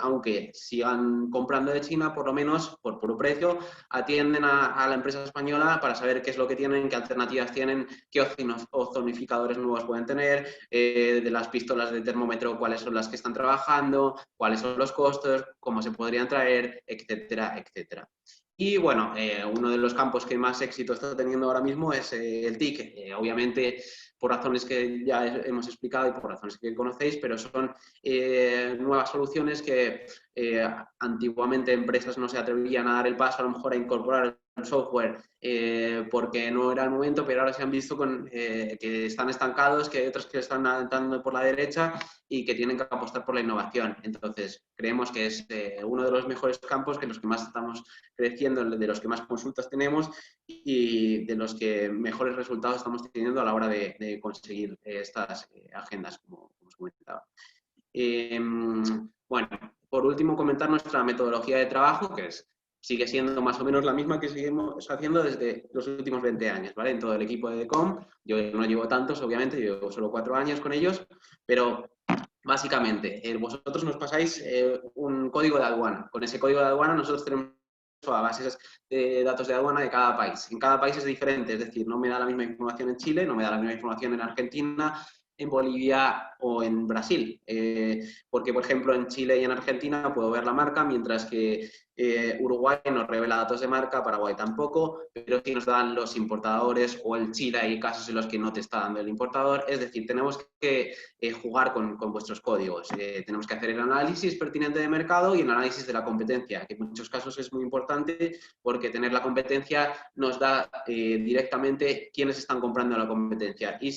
aunque sigan comprando de China, por lo menos por puro precio, atienden a la empresa española para saber qué es lo que tienen, qué alternativas tienen, qué ozonificadores nuevos pueden tener, de las pistolas de termómetro, cuáles son las que están trabajando, cuáles son los costos, cómo se podrían traer, etcétera, etcétera. Y bueno, uno de los campos que más éxito está teniendo ahora mismo es el TIC. Obviamente, por razones que ya hemos explicado y por razones que conocéis, pero son nuevas soluciones que antiguamente empresas no se atrevían a dar el paso a lo mejor a incorporar el software porque no era el momento, pero ahora se han visto que están estancados, que hay otros que están adelantando por la derecha y que tienen que apostar por la innovación. Entonces, creemos que es uno de los mejores campos, que los que más estamos creciendo, de los que más consultas tenemos y de los que mejores resultados estamos teniendo a la hora de conseguir estas agendas, como os comentaba. Bueno, por último, comentar nuestra metodología de trabajo, que sigue siendo más o menos la misma que seguimos haciendo desde los últimos 20 años, ¿vale? En todo el equipo de DECOM. Yo no llevo tantos, obviamente, llevo solo 4 años con ellos, pero básicamente, vosotros nos pasáis un código de aduana. Con ese código de aduana nosotros tenemos a bases de datos de aduana de cada país. En cada país es diferente, es decir, no me da la misma información en Chile, no me da la misma información en Argentina, en Bolivia, o en Brasil. Porque, por ejemplo, en Chile y en Argentina puedo ver la marca, mientras que Uruguay nos revela datos de marca, Paraguay tampoco, pero sí nos dan los importadores, o en Chile hay casos en los que no te está dando el importador. Es decir, tenemos que jugar con vuestros códigos. Tenemos que hacer el análisis pertinente de mercado y el análisis de la competencia, que en muchos casos es muy importante porque tener la competencia nos da directamente quiénes están comprando la competencia y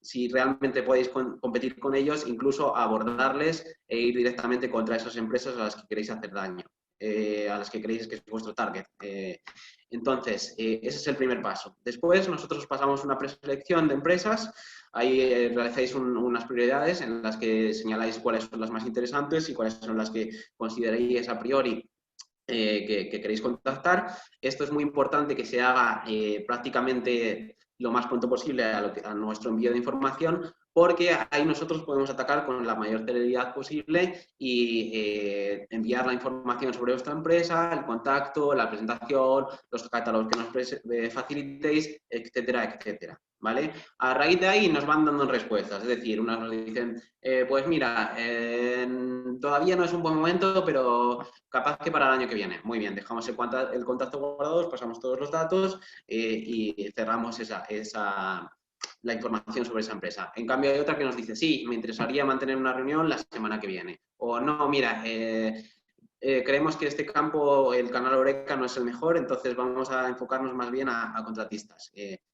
si realmente podéis competir con ellos, incluso abordarles e ir directamente contra esas empresas a las que queréis hacer daño, a las que creéis que es vuestro target. Entonces, ese es el primer paso. Después nosotros pasamos una preselección de empresas. Ahí realizáis unas prioridades en las que señaláis cuáles son las más interesantes y cuáles son las que consideréis a priori que queréis contactar. Esto es muy importante que se haga prácticamente lo más pronto posible a nuestro envío de información, porque ahí nosotros podemos atacar con la mayor celeridad posible y enviar la información sobre vuestra empresa, el contacto, la presentación, los catálogos que nos facilitéis, etcétera, etcétera. ¿Vale? A raíz de ahí nos van dando respuestas, es decir, unas nos dicen, pues mira, todavía no es un buen momento, pero capaz que para el año que viene. Muy bien, dejamos el contacto guardado, pasamos todos los datos y cerramos la información sobre esa empresa. En cambio, hay otra que nos dice, sí, me interesaría mantener una reunión la semana que viene. O no, mira, creemos que este campo, el canal Horeca, no es el mejor, entonces vamos a enfocarnos más bien a contratistas.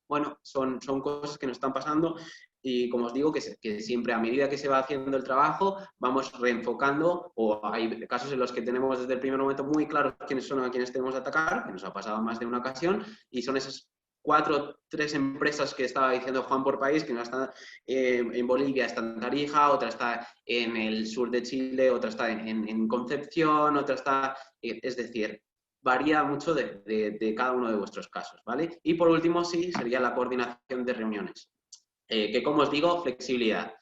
Bueno, son cosas que nos están pasando y, como os digo, que siempre a medida que se va haciendo el trabajo vamos reenfocando, o hay casos en los que tenemos desde el primer momento muy claros quiénes son a quienes tenemos que atacar, que nos ha pasado más de una ocasión, y son esas 3 empresas que estaba diciendo Juan por país, que una está en Bolivia, está en Tarija, otra está en el sur de Chile, otra está en Concepción, otra está... es decir, varía mucho de cada uno de vuestros casos, ¿vale? Y por último, sí, sería la coordinación de reuniones, que, como os digo, flexibilidad.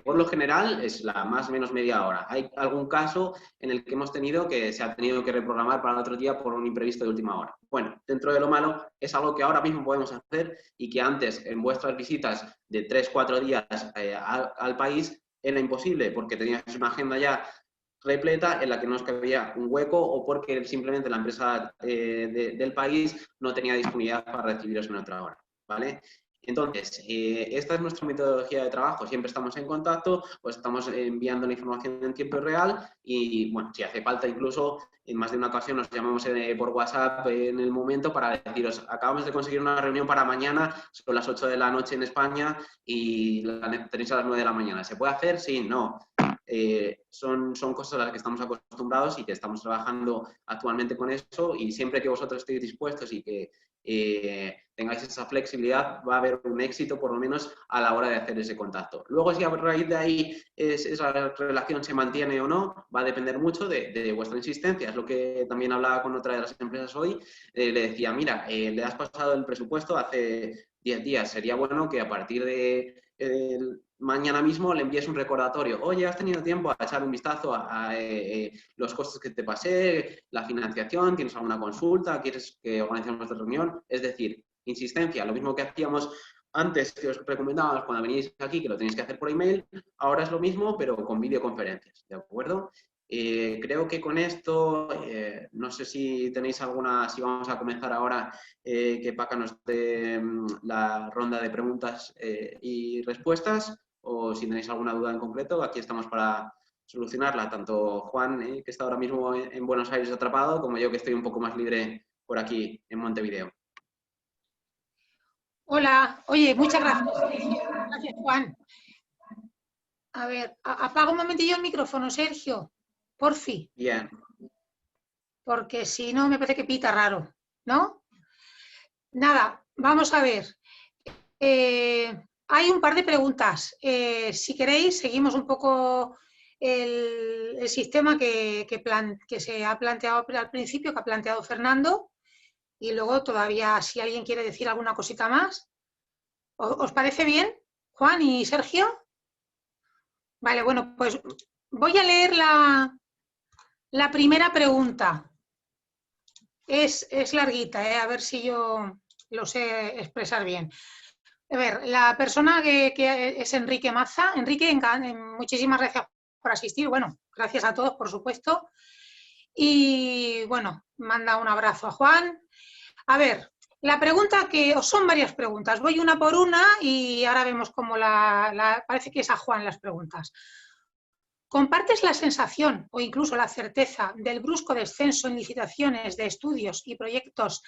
Por lo general es la más o menos media hora. Hay algún caso en el que hemos tenido que se ha tenido que reprogramar para otro día por un imprevisto de última hora. Bueno, dentro de lo malo, es algo que ahora mismo podemos hacer y que antes, en vuestras visitas de 3-4 días al país, era imposible porque teníais una agenda ya repleta en la que no os cabía un hueco o porque simplemente la empresa del país no tenía disponibilidad para recibiros en otra hora, ¿vale? Entonces, esta es nuestra metodología de trabajo. Siempre estamos en contacto, os estamos enviando la información en tiempo real y, bueno, si hace falta, incluso en más de una ocasión nos llamamos por WhatsApp en el momento para deciros, acabamos de conseguir una reunión para mañana, son las 8 de la noche en España y la tenéis a las 9 de la mañana. ¿Se puede hacer? Sí, no. Son cosas a las que estamos acostumbrados y que estamos trabajando actualmente con eso, y siempre que vosotros estéis dispuestos y que tengáis esa flexibilidad, va a haber un éxito por lo menos a la hora de hacer ese contacto. Luego, si a raíz de ahí esa relación se mantiene o no, va a depender mucho de vuestra insistencia. Es lo que también hablaba con otra de las empresas hoy. Le decía, mira, le has pasado el presupuesto hace 10 días, sería bueno que a partir de mañana mismo le envíes un recordatorio. Oye, ¿has tenido tiempo a echar un vistazo a los costos que te pasé, la financiación? ¿Tienes alguna consulta? ¿Quieres que organicemos otra reunión? Es decir, insistencia, lo mismo que hacíamos antes, que os recomendábamos cuando venís aquí, que lo tenéis que hacer por email. Ahora es lo mismo, pero con videoconferencias, ¿de acuerdo? Creo que con esto, no sé si tenéis alguna, si vamos a comenzar ahora, que Paca nos dé la ronda de preguntas y respuestas, o si tenéis alguna duda en concreto, aquí estamos para solucionarla, tanto Juan, que está ahora mismo en Buenos Aires atrapado, como yo, que estoy un poco más libre por aquí en Montevideo. Hola, oye, muchas gracias. Gracias, Juan. A ver, apaga un momentillo el micrófono, Sergio, porfi. Bien. Porque si no me parece que pita raro, ¿no? Nada, vamos a ver. Hay un par de preguntas. Si queréis, seguimos un poco el sistema que se ha planteado al principio, que ha planteado Fernando, y luego todavía, si alguien quiere decir alguna cosita más. ¿Os parece bien, Juan y Sergio? Vale, bueno, pues voy a leer la primera pregunta. Es larguita, a ver si yo lo sé expresar bien. A ver, la persona que es Enrique Maza. Enrique, muchísimas gracias por asistir. Bueno, gracias a todos, por supuesto. Y bueno, manda un abrazo a Juan. A ver, la pregunta os son varias preguntas. Voy una por una y ahora vemos cómo parece que es a Juan las preguntas. ¿Compartes la sensación o incluso la certeza del brusco descenso en licitaciones de estudios y proyectos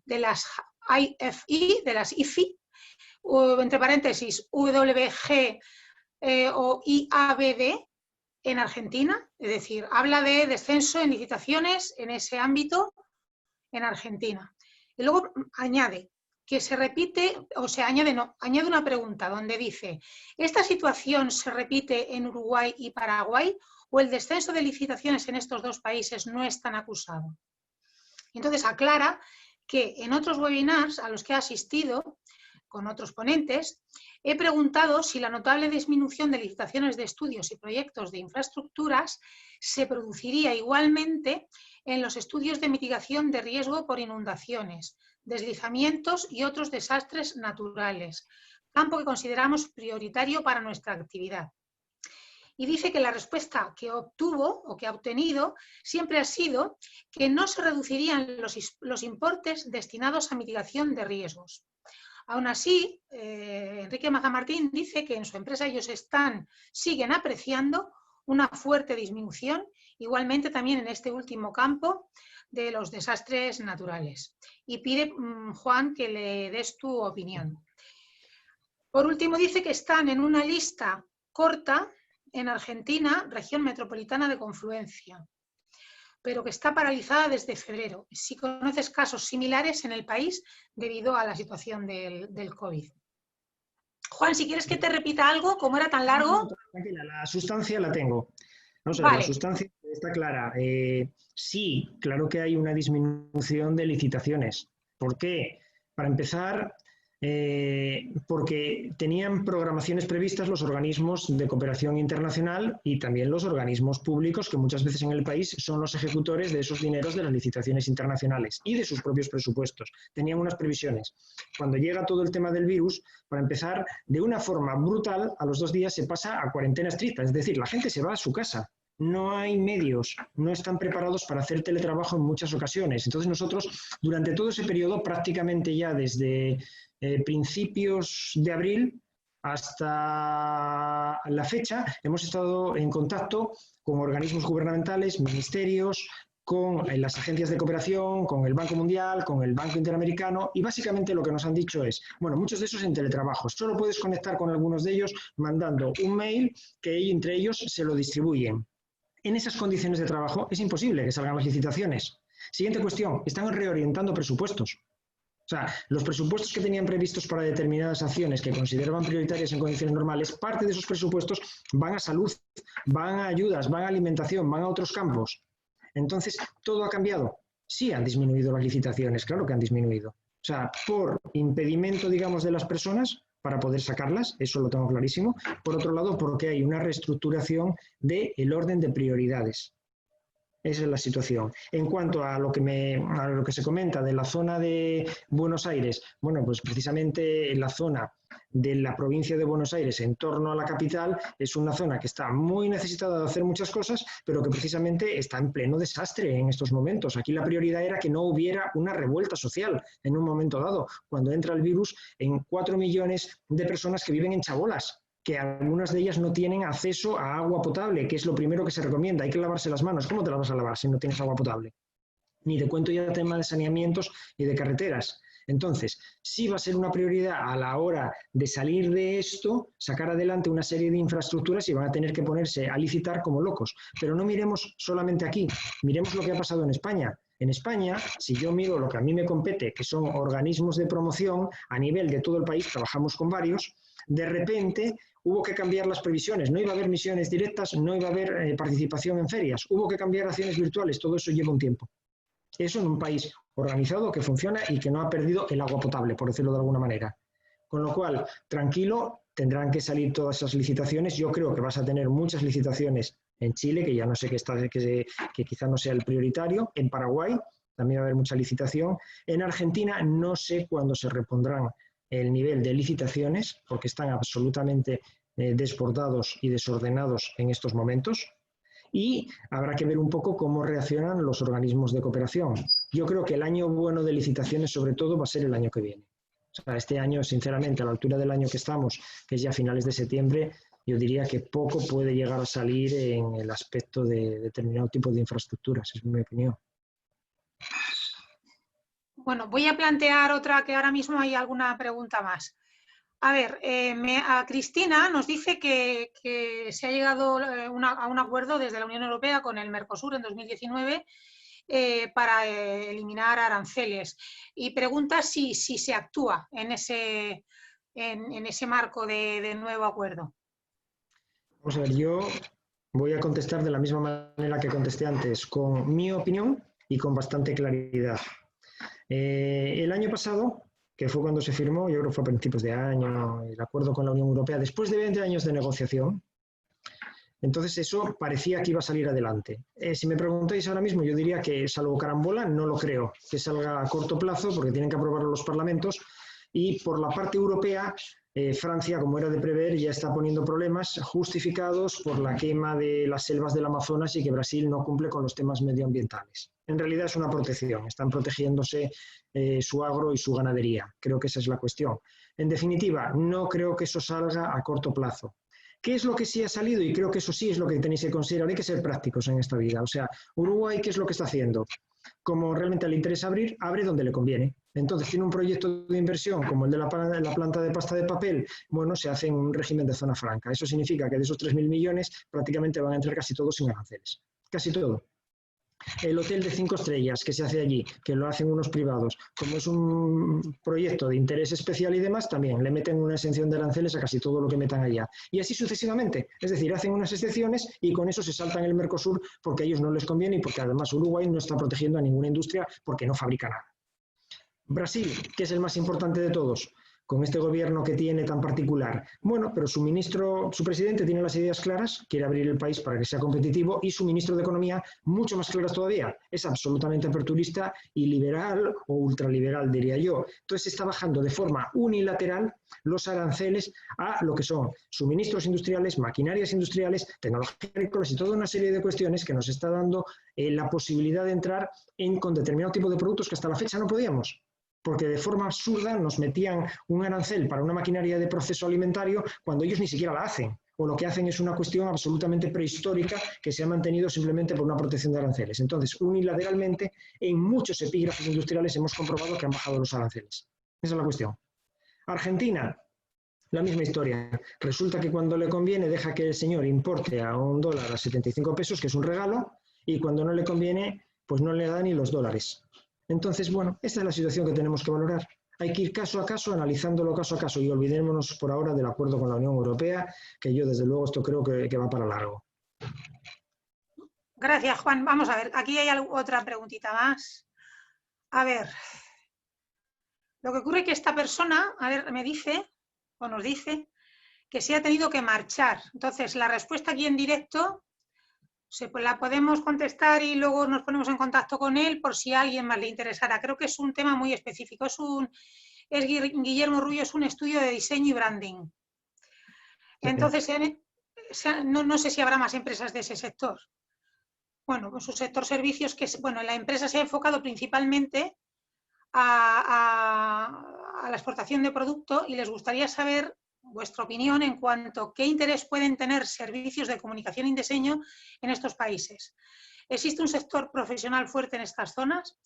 de las IFI, de las IFI, o, entre paréntesis, WG o IABD en Argentina? Es decir, habla de descenso en licitaciones en ese ámbito en Argentina. Y luego añade que se repite, o sea, añade una pregunta donde dice: ¿esta situación se repite en Uruguay y Paraguay o el descenso de licitaciones en estos dos países no es tan acusado? Entonces aclara que en otros webinars a los que he asistido con otros ponentes, he preguntado si la notable disminución de licitaciones de estudios y proyectos de infraestructuras se produciría igualmente en los estudios de mitigación de riesgo por inundaciones, deslizamientos y otros desastres naturales, campo que consideramos prioritario para nuestra actividad. Y dice que la respuesta que obtuvo o que ha obtenido siempre ha sido que no se reducirían los importes destinados a mitigación de riesgos. Aún así, Enrique Maza Martín dice que en su empresa ellos siguen apreciando una fuerte disminución, igualmente también en este último campo de los desastres naturales. Y pide, Juan, que le des tu opinión. Por último, dice que están en una lista corta en Argentina, región metropolitana de confluencia, pero que está paralizada desde febrero. Si conoces casos similares en el país debido a la situación del COVID. Juan, si quieres que te repita algo, como era tan largo. Tranquila, la sustancia la tengo. Vamos a ver, Vale. la sustancia está clara. Sí, claro que hay una disminución de licitaciones. ¿Por qué? Para empezar, porque tenían programaciones previstas los organismos de cooperación internacional y también los organismos públicos, que muchas veces en el país son los ejecutores de esos dineros de las licitaciones internacionales y de sus propios presupuestos. Tenían unas previsiones. Cuando llega todo el tema del virus, para empezar, de una forma brutal, a los 2 días se pasa a cuarentena estricta, es decir, la gente se va a su casa. No hay medios, no están preparados para hacer teletrabajo en muchas ocasiones. Entonces nosotros, durante todo ese periodo, prácticamente ya desde principios de abril hasta la fecha, hemos estado en contacto con organismos gubernamentales, ministerios, con las agencias de cooperación, con el Banco Mundial, con el Banco Interamericano, y básicamente lo que nos han dicho es, bueno, muchos de esos en teletrabajo, solo puedes conectar con algunos de ellos mandando un mail que entre ellos se lo distribuyen. En esas condiciones de trabajo es imposible que salgan las licitaciones. Siguiente cuestión, están reorientando presupuestos. O sea, los presupuestos que tenían previstos para determinadas acciones que consideraban prioritarias en condiciones normales, parte de esos presupuestos van a salud, van a ayudas, van a alimentación, van a otros campos. Entonces, ¿todo ha cambiado? Sí han disminuido las licitaciones, claro que han disminuido. O sea, por impedimento, digamos, de las personas para poder sacarlas, eso lo tengo clarísimo. Por otro lado, porque hay una reestructuración del orden de prioridades. Esa es la situación. En cuanto a lo que se comenta de la zona de Buenos Aires, bueno, pues precisamente la zona de la provincia de Buenos Aires en torno a la capital es una zona que está muy necesitada de hacer muchas cosas, pero que precisamente está en pleno desastre en estos momentos. Aquí la prioridad era que no hubiera una revuelta social en un momento dado, cuando entra el virus en 4 millones de personas que viven en chabolas, que algunas de ellas no tienen acceso a agua potable, que es lo primero que se recomienda. Hay que lavarse las manos. ¿Cómo te las vas a lavar si no tienes agua potable? Ni te cuento ya el tema de saneamientos y de carreteras. Entonces, sí va a ser una prioridad a la hora de salir de esto, sacar adelante una serie de infraestructuras y van a tener que ponerse a licitar como locos. Pero no miremos solamente aquí, miremos lo que ha pasado en España. En España, si yo miro lo que a mí me compete, que son organismos de promoción a nivel de todo el país, trabajamos con varios, de repente hubo que cambiar las previsiones, no iba a haber misiones directas, no iba a haber participación en ferias, hubo que cambiar acciones virtuales, todo eso lleva un tiempo. Eso en un país organizado que funciona y que no ha perdido el agua potable, por decirlo de alguna manera. Con lo cual, tranquilo, tendrán que salir todas esas licitaciones. Yo creo que vas a tener muchas licitaciones en Chile, que ya no sé que quizá no sea el prioritario. En Paraguay también va a haber mucha licitación. En Argentina no sé cuándo se repondrán el nivel de licitaciones, porque están absolutamente desbordados y desordenados en estos momentos. Y habrá que ver un poco cómo reaccionan los organismos de cooperación. Yo creo que el año bueno de licitaciones, sobre todo, va a ser el año que viene. O sea, este año, sinceramente, a la altura del año que estamos, que es ya finales de septiembre, yo diría que poco puede llegar a salir en el aspecto de determinado tipo de infraestructuras, es mi opinión. Bueno, voy a plantear otra, que ahora mismo hay alguna pregunta más. A ver, a Cristina nos dice que se ha llegado a un acuerdo desde la Unión Europea con el Mercosur en 2019 para eliminar aranceles, y pregunta si se actúa en ese marco de nuevo acuerdo. Vamos a ver, yo voy a contestar de la misma manera que contesté antes, con mi opinión y con bastante claridad. El año pasado, que fue cuando se firmó, yo creo que fue a principios de año, el acuerdo con la Unión Europea, después de 20 años de negociación, entonces eso parecía que iba a salir adelante. Si me preguntáis ahora mismo, yo diría que, salvo carambola, no lo creo que salga a corto plazo, porque tienen que aprobarlo los parlamentos, y por la parte europea, Francia, como era de prever, ya está poniendo problemas justificados por la quema de las selvas del Amazonas y que Brasil no cumple con los temas medioambientales. En realidad es una protección, están protegiéndose su agro y su ganadería. Creo que esa es la cuestión. En definitiva, no creo que eso salga a corto plazo. ¿Qué es lo que sí ha salido? Y creo que eso sí es lo que tenéis que considerar. Hay que ser prácticos en esta vida. O sea, Uruguay, ¿qué es lo que está haciendo? Como realmente le interesa abrir, abre donde le conviene. Entonces, tiene un proyecto de inversión como el de la planta de pasta de papel, bueno, se hace en un régimen de zona franca. Eso significa que de esos 3.000 millones prácticamente van a entrar casi todos sin aranceles. Casi todo. El hotel de 5 estrellas que se hace allí, que lo hacen unos privados, como es un proyecto de interés especial y demás, también le meten una exención de aranceles a casi todo lo que metan allá. Y así sucesivamente. Es decir, hacen unas excepciones y con eso se saltan el Mercosur porque a ellos no les conviene y porque además Uruguay no está protegiendo a ninguna industria porque no fabrica nada. Brasil, que es el más importante de todos, con este gobierno que tiene tan particular. Bueno, pero su presidente tiene las ideas claras, quiere abrir el país para que sea competitivo, y su ministro de Economía mucho más claras todavía. Es absolutamente aperturista y liberal o ultraliberal, diría yo. Entonces está bajando de forma unilateral los aranceles a lo que son suministros industriales, maquinarias industriales, tecnologías agrícolas y toda una serie de cuestiones que nos está dando la posibilidad de entrar con determinado tipo de productos que hasta la fecha no podíamos. Porque de forma absurda nos metían un arancel para una maquinaria de proceso alimentario cuando ellos ni siquiera la hacen. O lo que hacen es una cuestión absolutamente prehistórica que se ha mantenido simplemente por una protección de aranceles. Entonces, unilateralmente, en muchos epígrafos industriales hemos comprobado que han bajado los aranceles. Esa es la cuestión. Argentina, la misma historia. Resulta que cuando le conviene deja que el señor importe a $1 a 75 pesos, que es un regalo, y cuando no le conviene, pues no le da ni los dólares. Entonces, bueno, esta es la situación que tenemos que valorar. Hay que ir caso a caso, analizándolo caso a caso, y olvidémonos por ahora del acuerdo con la Unión Europea, que yo desde luego esto creo que va para largo. Gracias, Juan. Vamos a ver, aquí hay otra preguntita más. A ver, lo que ocurre es que esta persona, a ver, me dice, o nos dice, que se ha tenido que marchar. Entonces, la respuesta aquí en directo la podemos contestar y luego nos ponemos en contacto con él por si a alguien más le interesara. Creo que es un tema muy específico. Es Guillermo Rubio, es un estudio de diseño y branding. Entonces, no sé si habrá más empresas de ese sector. Bueno, pues su sector servicios, la empresa se ha enfocado principalmente a la exportación de producto, y les gustaría saber vuestra opinión en cuanto a qué interés pueden tener servicios de comunicación y diseño en estos países. ¿Existe un sector profesional fuerte en estas zonas?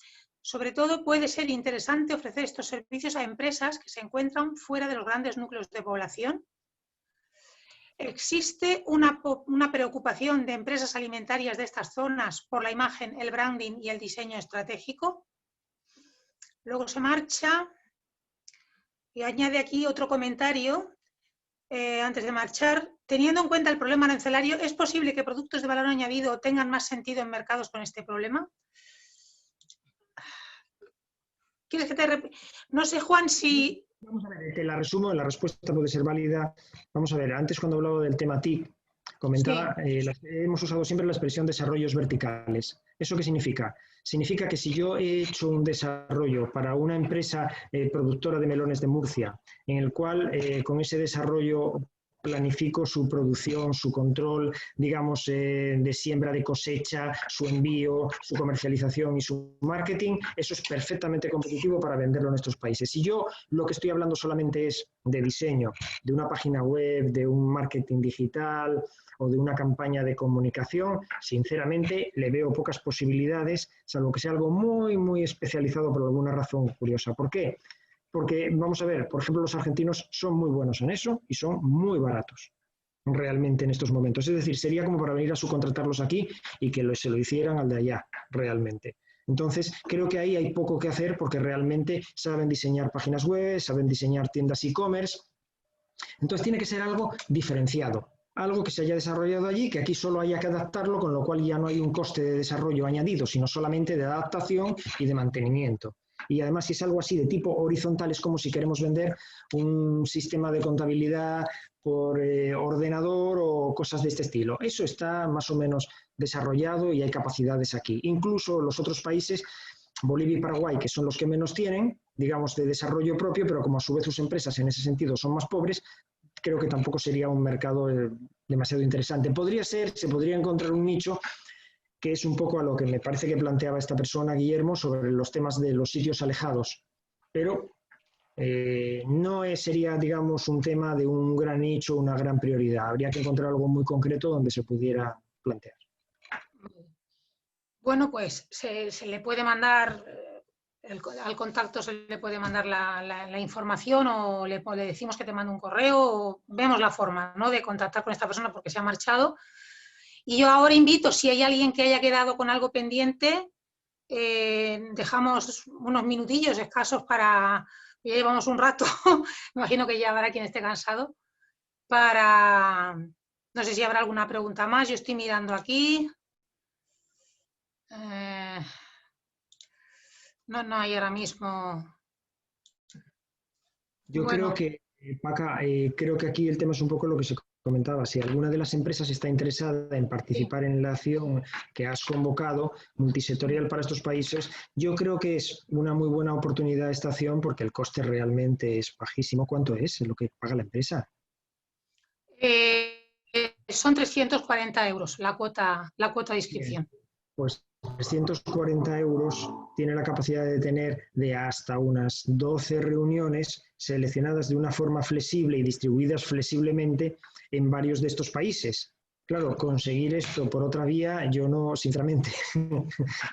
Sobre todo, puede ser interesante ofrecer estos servicios a empresas que se encuentran fuera de los grandes núcleos de población. ¿Existe una preocupación de empresas alimentarias de estas zonas por la imagen, el branding y el diseño estratégico? Luego se marcha y añade aquí otro comentario. Antes de marchar, teniendo en cuenta el problema arancelario, ¿es posible que productos de valor añadido tengan más sentido en mercados con este problema? ¿Quieres que no sé, Juan, si... Vamos a ver, te la resumo, la respuesta puede ser válida. Vamos a ver, antes cuando hablaba del tema TIC, Comentaba, hemos usado siempre la expresión desarrollos verticales. ¿Eso qué significa? Significa que si yo he hecho un desarrollo para una empresa productora de melones de Murcia, en el cual con ese desarrollo planifico su producción, su control, digamos, de siembra, de cosecha, su envío, su comercialización y su marketing, eso es perfectamente competitivo para venderlo en estos países. Si yo lo que estoy hablando solamente es de diseño, de una página web, de un marketing digital o de una campaña de comunicación, sinceramente le veo pocas posibilidades, salvo que sea algo muy, muy especializado por alguna razón curiosa. ¿Por qué? Porque, vamos a ver, por ejemplo, los argentinos son muy buenos en eso y son muy baratos realmente en estos momentos. Es decir, sería como para venir a subcontratarlos aquí y que se lo hicieran al de allá, realmente. Entonces, creo que ahí hay poco que hacer porque realmente saben diseñar páginas web, saben diseñar tiendas e-commerce. Entonces, tiene que ser algo diferenciado, algo que se haya desarrollado allí, que aquí solo haya que adaptarlo, con lo cual ya no hay un coste de desarrollo añadido, sino solamente de adaptación y de mantenimiento. Y además, si es algo así de tipo horizontal, es como si queremos vender un sistema de contabilidad por ordenador o cosas de este estilo. Eso está más o menos desarrollado y hay capacidades aquí. Incluso los otros países, Bolivia y Paraguay, que son los que menos tienen, digamos, de desarrollo propio, pero como a su vez sus empresas en ese sentido son más pobres, creo que tampoco sería un mercado demasiado interesante. Podría ser, se podría encontrar un nicho que es un poco a lo que me parece que planteaba esta persona, Guillermo, sobre los temas de los sitios alejados. Pero no sería, digamos, un tema de un gran nicho, una gran prioridad. Habría que encontrar algo muy concreto donde se pudiera plantear. Bueno, pues se le puede mandar, al contacto se le puede mandar la información o le decimos que te mande un correo o vemos la forma, ¿no?, de contactar con esta persona porque se ha marchado. Y yo ahora invito, si hay alguien que haya quedado con algo pendiente, dejamos unos minutillos escasos para, ya llevamos un rato, me imagino que ya habrá quien esté cansado, para, no sé si habrá alguna pregunta más, yo estoy mirando aquí. No hay ahora mismo. Yo creo que, Paca, creo que aquí el tema es un poco lo que se comentaba. Si alguna de las empresas está interesada en participar en la acción que has convocado, multisectorial para estos países, yo creo que es una muy buena oportunidad esta acción porque el coste realmente es bajísimo. ¿Cuánto es lo que paga la empresa? Son 340 euros la cuota de inscripción. Bien. Pues 340 euros tiene la capacidad de tener de hasta unas 12 reuniones seleccionadas de una forma flexible y distribuidas flexiblemente en varios de estos países. Claro, conseguir esto por otra vía, yo no, sinceramente,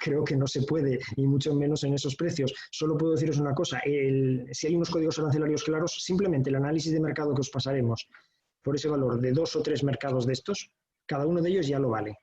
creo que no se puede, y mucho menos en esos precios. Solo puedo deciros una cosa, si hay unos códigos arancelarios claros, simplemente el análisis de mercado que os pasaremos por ese valor de 2 o 3 mercados de estos, cada uno de ellos ya lo vale.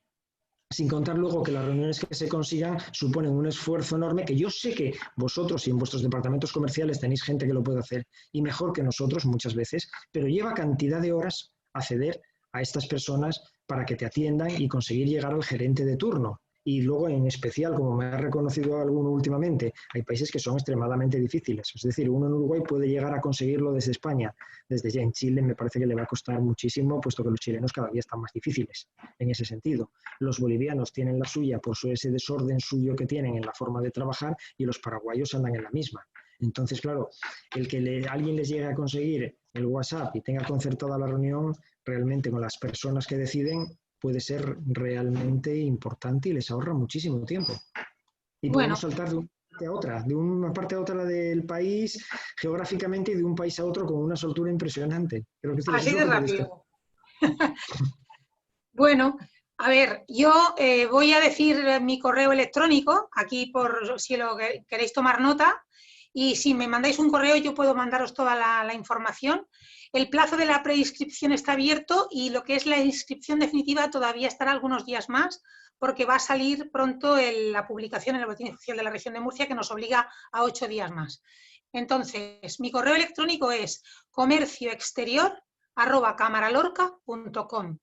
Sin contar luego que las reuniones que se consigan suponen un esfuerzo enorme que yo sé que vosotros y en vuestros departamentos comerciales tenéis gente que lo puede hacer y mejor que nosotros muchas veces, pero lleva cantidad de horas acceder a estas personas para que te atiendan y conseguir llegar al gerente de turno. Y luego, en especial, como me ha reconocido alguno últimamente, hay países que son extremadamente difíciles. Es decir, uno en Uruguay puede llegar a conseguirlo desde España. Desde ya en Chile me parece que le va a costar muchísimo, puesto que los chilenos cada día están más difíciles en ese sentido. Los bolivianos tienen la suya por ese desorden suyo que tienen en la forma de trabajar y los paraguayos andan en la misma. Entonces, claro, el que alguien les llegue a conseguir el WhatsApp y tenga concertada la reunión realmente con las personas que deciden puede ser realmente importante y les ahorra muchísimo tiempo. Y podemos saltar de una parte a otra, de una parte a otra del país, geográficamente, y de un país a otro con una soltura impresionante. Creo que así de rápido. Bueno, a ver, yo voy a decir mi correo electrónico, aquí por si lo queréis tomar nota, y si me mandáis un correo yo puedo mandaros toda la información. El plazo de la preinscripción está abierto y lo que es la inscripción definitiva todavía estará algunos días más porque va a salir pronto la publicación en el Boletín Oficial de la Región de Murcia que nos obliga a 8 días más. Entonces, mi correo electrónico es comercioexterior@camaralorca.com.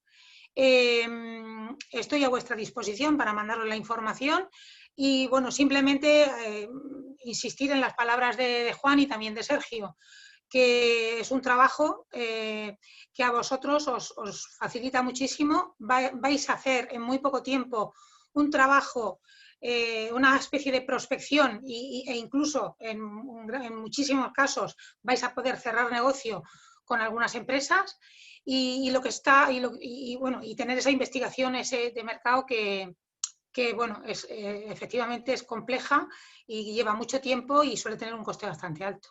Estoy a vuestra disposición para mandaros la información y, bueno, simplemente insistir en las palabras de Juan y también de Sergio. que es un trabajo que a vosotros os facilita muchísimo. Vais a hacer en muy poco tiempo un trabajo, una especie de prospección e incluso en muchísimos casos vais a poder cerrar negocio con algunas empresas y lo que está y tener esa investigación de mercado que bueno, efectivamente es compleja y lleva mucho tiempo y suele tener un coste bastante alto.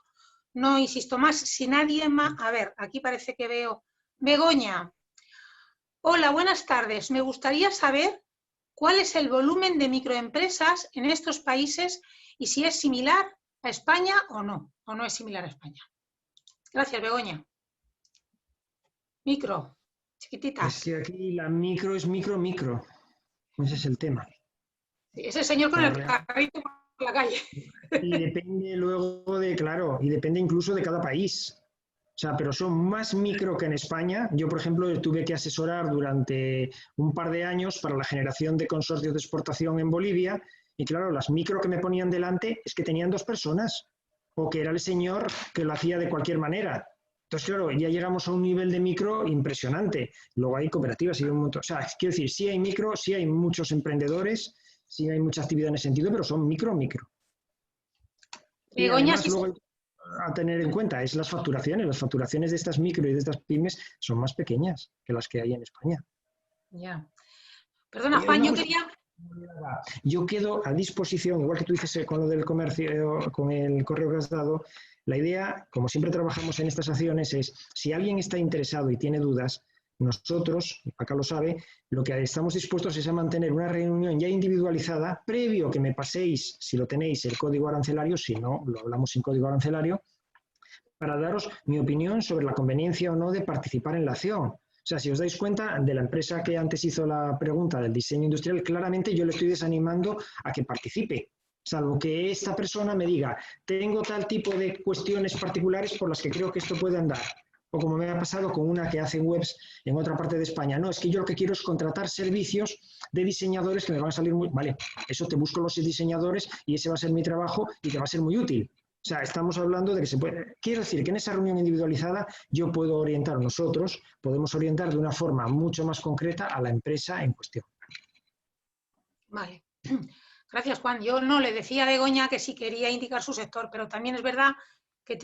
No insisto más, si nadie más... A ver, aquí parece que veo... Begoña. Hola, buenas tardes. Me gustaría saber cuál es el volumen de microempresas en estos países y si es similar a España o no es similar a España. Gracias, Begoña. Micro, chiquititas. Es que aquí la micro es micro. Ese es el tema. Ese señor con el carrito por la calle. Y depende luego y depende incluso de cada país. O sea, pero son más micro que en España. Yo, por ejemplo, tuve que asesorar durante un par de años para la generación de consorcios de exportación en Bolivia. Y claro, las micro que me ponían delante es que tenían 2 personas. O que era el señor que lo hacía de cualquier manera. Entonces, claro, ya llegamos a un nivel de micro impresionante. Luego hay cooperativas y un montón. O sea, quiero decir, sí hay micro, sí hay muchos emprendedores, sí hay mucha actividad en ese sentido, pero son micro. Y Begoña, además, sí, luego a tener en cuenta es las facturaciones. Las facturaciones de estas micro y de estas pymes son más pequeñas que las que hay en España. Ya. Perdona, Juan, yo quedo a disposición, igual que tú dices con lo del comercio, con el correo que has dado. La idea, como siempre trabajamos en estas acciones, es si alguien está interesado y tiene dudas, nosotros, acá lo sabe, lo que estamos dispuestos es a mantener una reunión ya individualizada, previo que me paséis, si lo tenéis, el código arancelario, si no, lo hablamos sin código arancelario, para daros mi opinión sobre la conveniencia o no de participar en la acción. O sea, si os dais cuenta de la empresa que antes hizo la pregunta del diseño industrial, claramente yo le estoy desanimando a que participe, salvo que esta persona me diga, tengo tal tipo de cuestiones particulares por las que creo que esto puede andar. O como me ha pasado con una que hace webs en otra parte de España. No, es que yo lo que quiero es contratar servicios de diseñadores que me van a salir muy... Vale, eso te busco los diseñadores y ese va a ser mi trabajo y te va a ser muy útil. O sea, estamos hablando de que se puede... Quiero decir que en esa reunión individualizada yo puedo orientar, nosotros podemos orientar de una forma mucho más concreta a la empresa en cuestión. Vale. Gracias, Juan. Yo no le decía a Begoña que sí quería indicar su sector, pero también es verdad que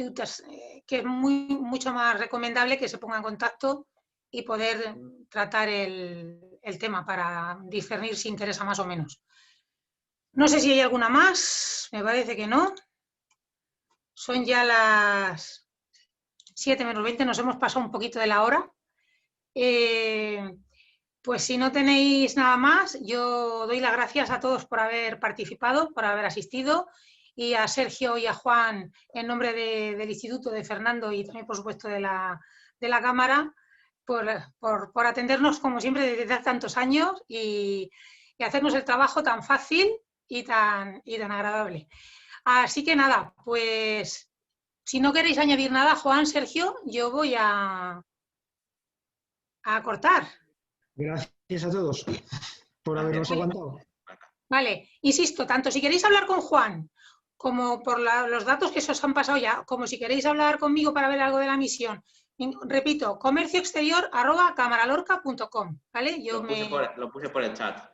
es mucho más recomendable que se ponga en contacto y poder tratar el tema para discernir si interesa más o menos. No sé si hay alguna más, me parece que no. Son ya las 7 menos 20, nos hemos pasado un poquito de la hora. Pues si no tenéis nada más, yo doy las gracias a todos por haber participado, por haber asistido, y a Sergio y a Juan en nombre del Instituto, de Fernando y también, por supuesto, de la Cámara, por atendernos, como siempre, desde hace tantos años y hacernos el trabajo tan fácil y tan agradable. Así que nada, pues si no queréis añadir nada, Juan, Sergio, yo voy a cortar. Gracias a todos por habernos aguantado. Vale, insisto, tanto si queréis hablar con Juan como por los datos que se os han pasado ya, como si queréis hablar conmigo para ver algo de la misión, repito, comercioexterior@camaralorca.com, ¿vale? Lo puse por el chat,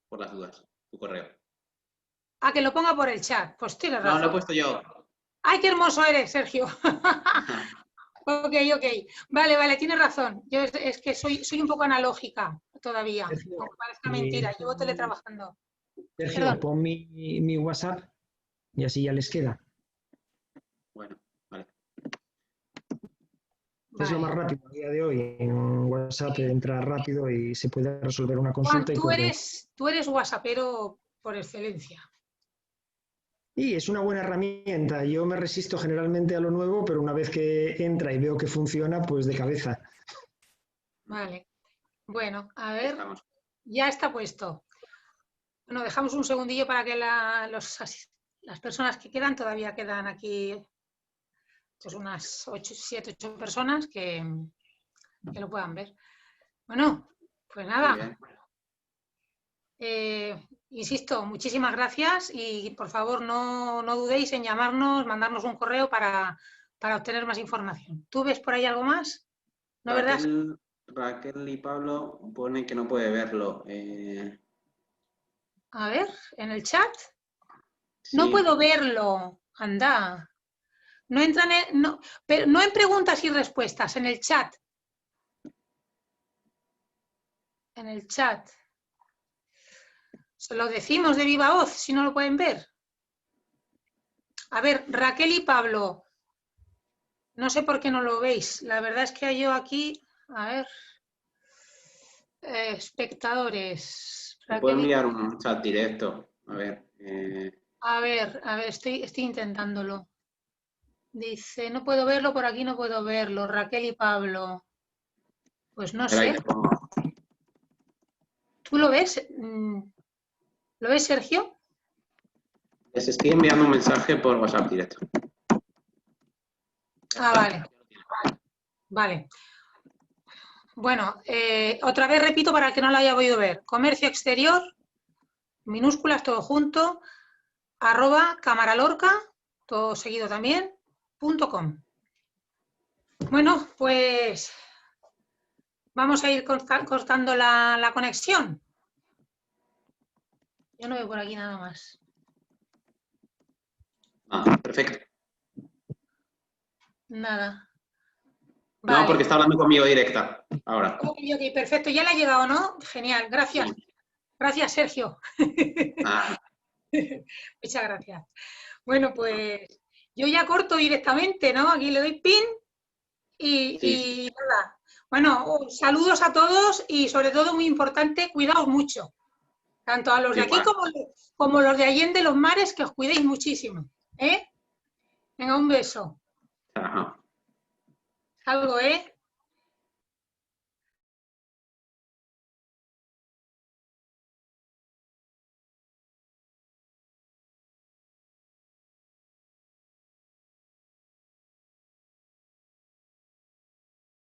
por las dudas, tu correo. Ah, que lo ponga por el chat, pues tienes razón. No, lo he puesto yo. ¡Ay, qué hermoso eres, Sergio! Ok. Vale, tienes razón. Yo es que soy un poco analógica todavía, Sergio, aunque parezca mentira. Llevo teletrabajando. Sergio, pon mi WhatsApp y así ya les queda. Bueno, vale. Es lo más rápido a día de hoy. En WhatsApp entra rápido y se puede resolver una consulta. Juan, tú eres whatsappero por excelencia. Y es una buena herramienta. Yo me resisto generalmente a lo nuevo, pero una vez que entra y veo que funciona, pues de cabeza. Vale. Bueno, a ver, ya está puesto. Bueno, dejamos un segundillo para que las personas que quedan, todavía quedan aquí pues unas 7, 8 personas que lo puedan ver. Bueno, pues nada. Insisto, muchísimas gracias y por favor no dudéis en llamarnos, mandarnos un correo para para obtener más información. ¿Tú ves por ahí algo más? ¿No, verdad? Raquel y Pablo ponen que no puede verlo. A ver, en el chat. Sí. No puedo verlo. Anda. No entran pero no en preguntas y respuestas, en el chat. En el chat. Se lo decimos de viva voz, si no lo pueden ver. A ver, Raquel y Pablo. No sé por qué no lo veis. La verdad es que yo aquí, a ver, espectadores. Te puedo enviar un chat directo. A ver. A ver, estoy intentándolo. Dice, no puedo verlo, por aquí no puedo verlo. Raquel y Pablo. Pues no Espera, ahí sé. te pongo. ¿Tú lo ves? ¿Lo ves, Sergio? Les estoy enviando un mensaje por WhatsApp directo. Ah, vale. Vale. Bueno, otra vez repito para el que no lo haya podido ver. Comercio exterior, minúsculas, todo junto, @camaralorca, todo seguido también, .com. Bueno, pues vamos a ir cortando la conexión. Yo no veo por aquí nada más. Ah, perfecto. Nada. Vale. No, porque está hablando conmigo directa ahora. Ok, perfecto. Ya le ha llegado, ¿no? Genial, gracias. Sí. Gracias, Sergio. Ah, Muchas gracias. Bueno, pues yo ya corto directamente, ¿no? Aquí le doy pin y nada. Bueno, saludos a todos y sobre todo, muy importante, cuidaos mucho. Tanto a los de aquí como los de Allende los Mares, que os cuidéis muchísimo. ¿Eh? Venga, un beso. ajá. Algo, ¿eh?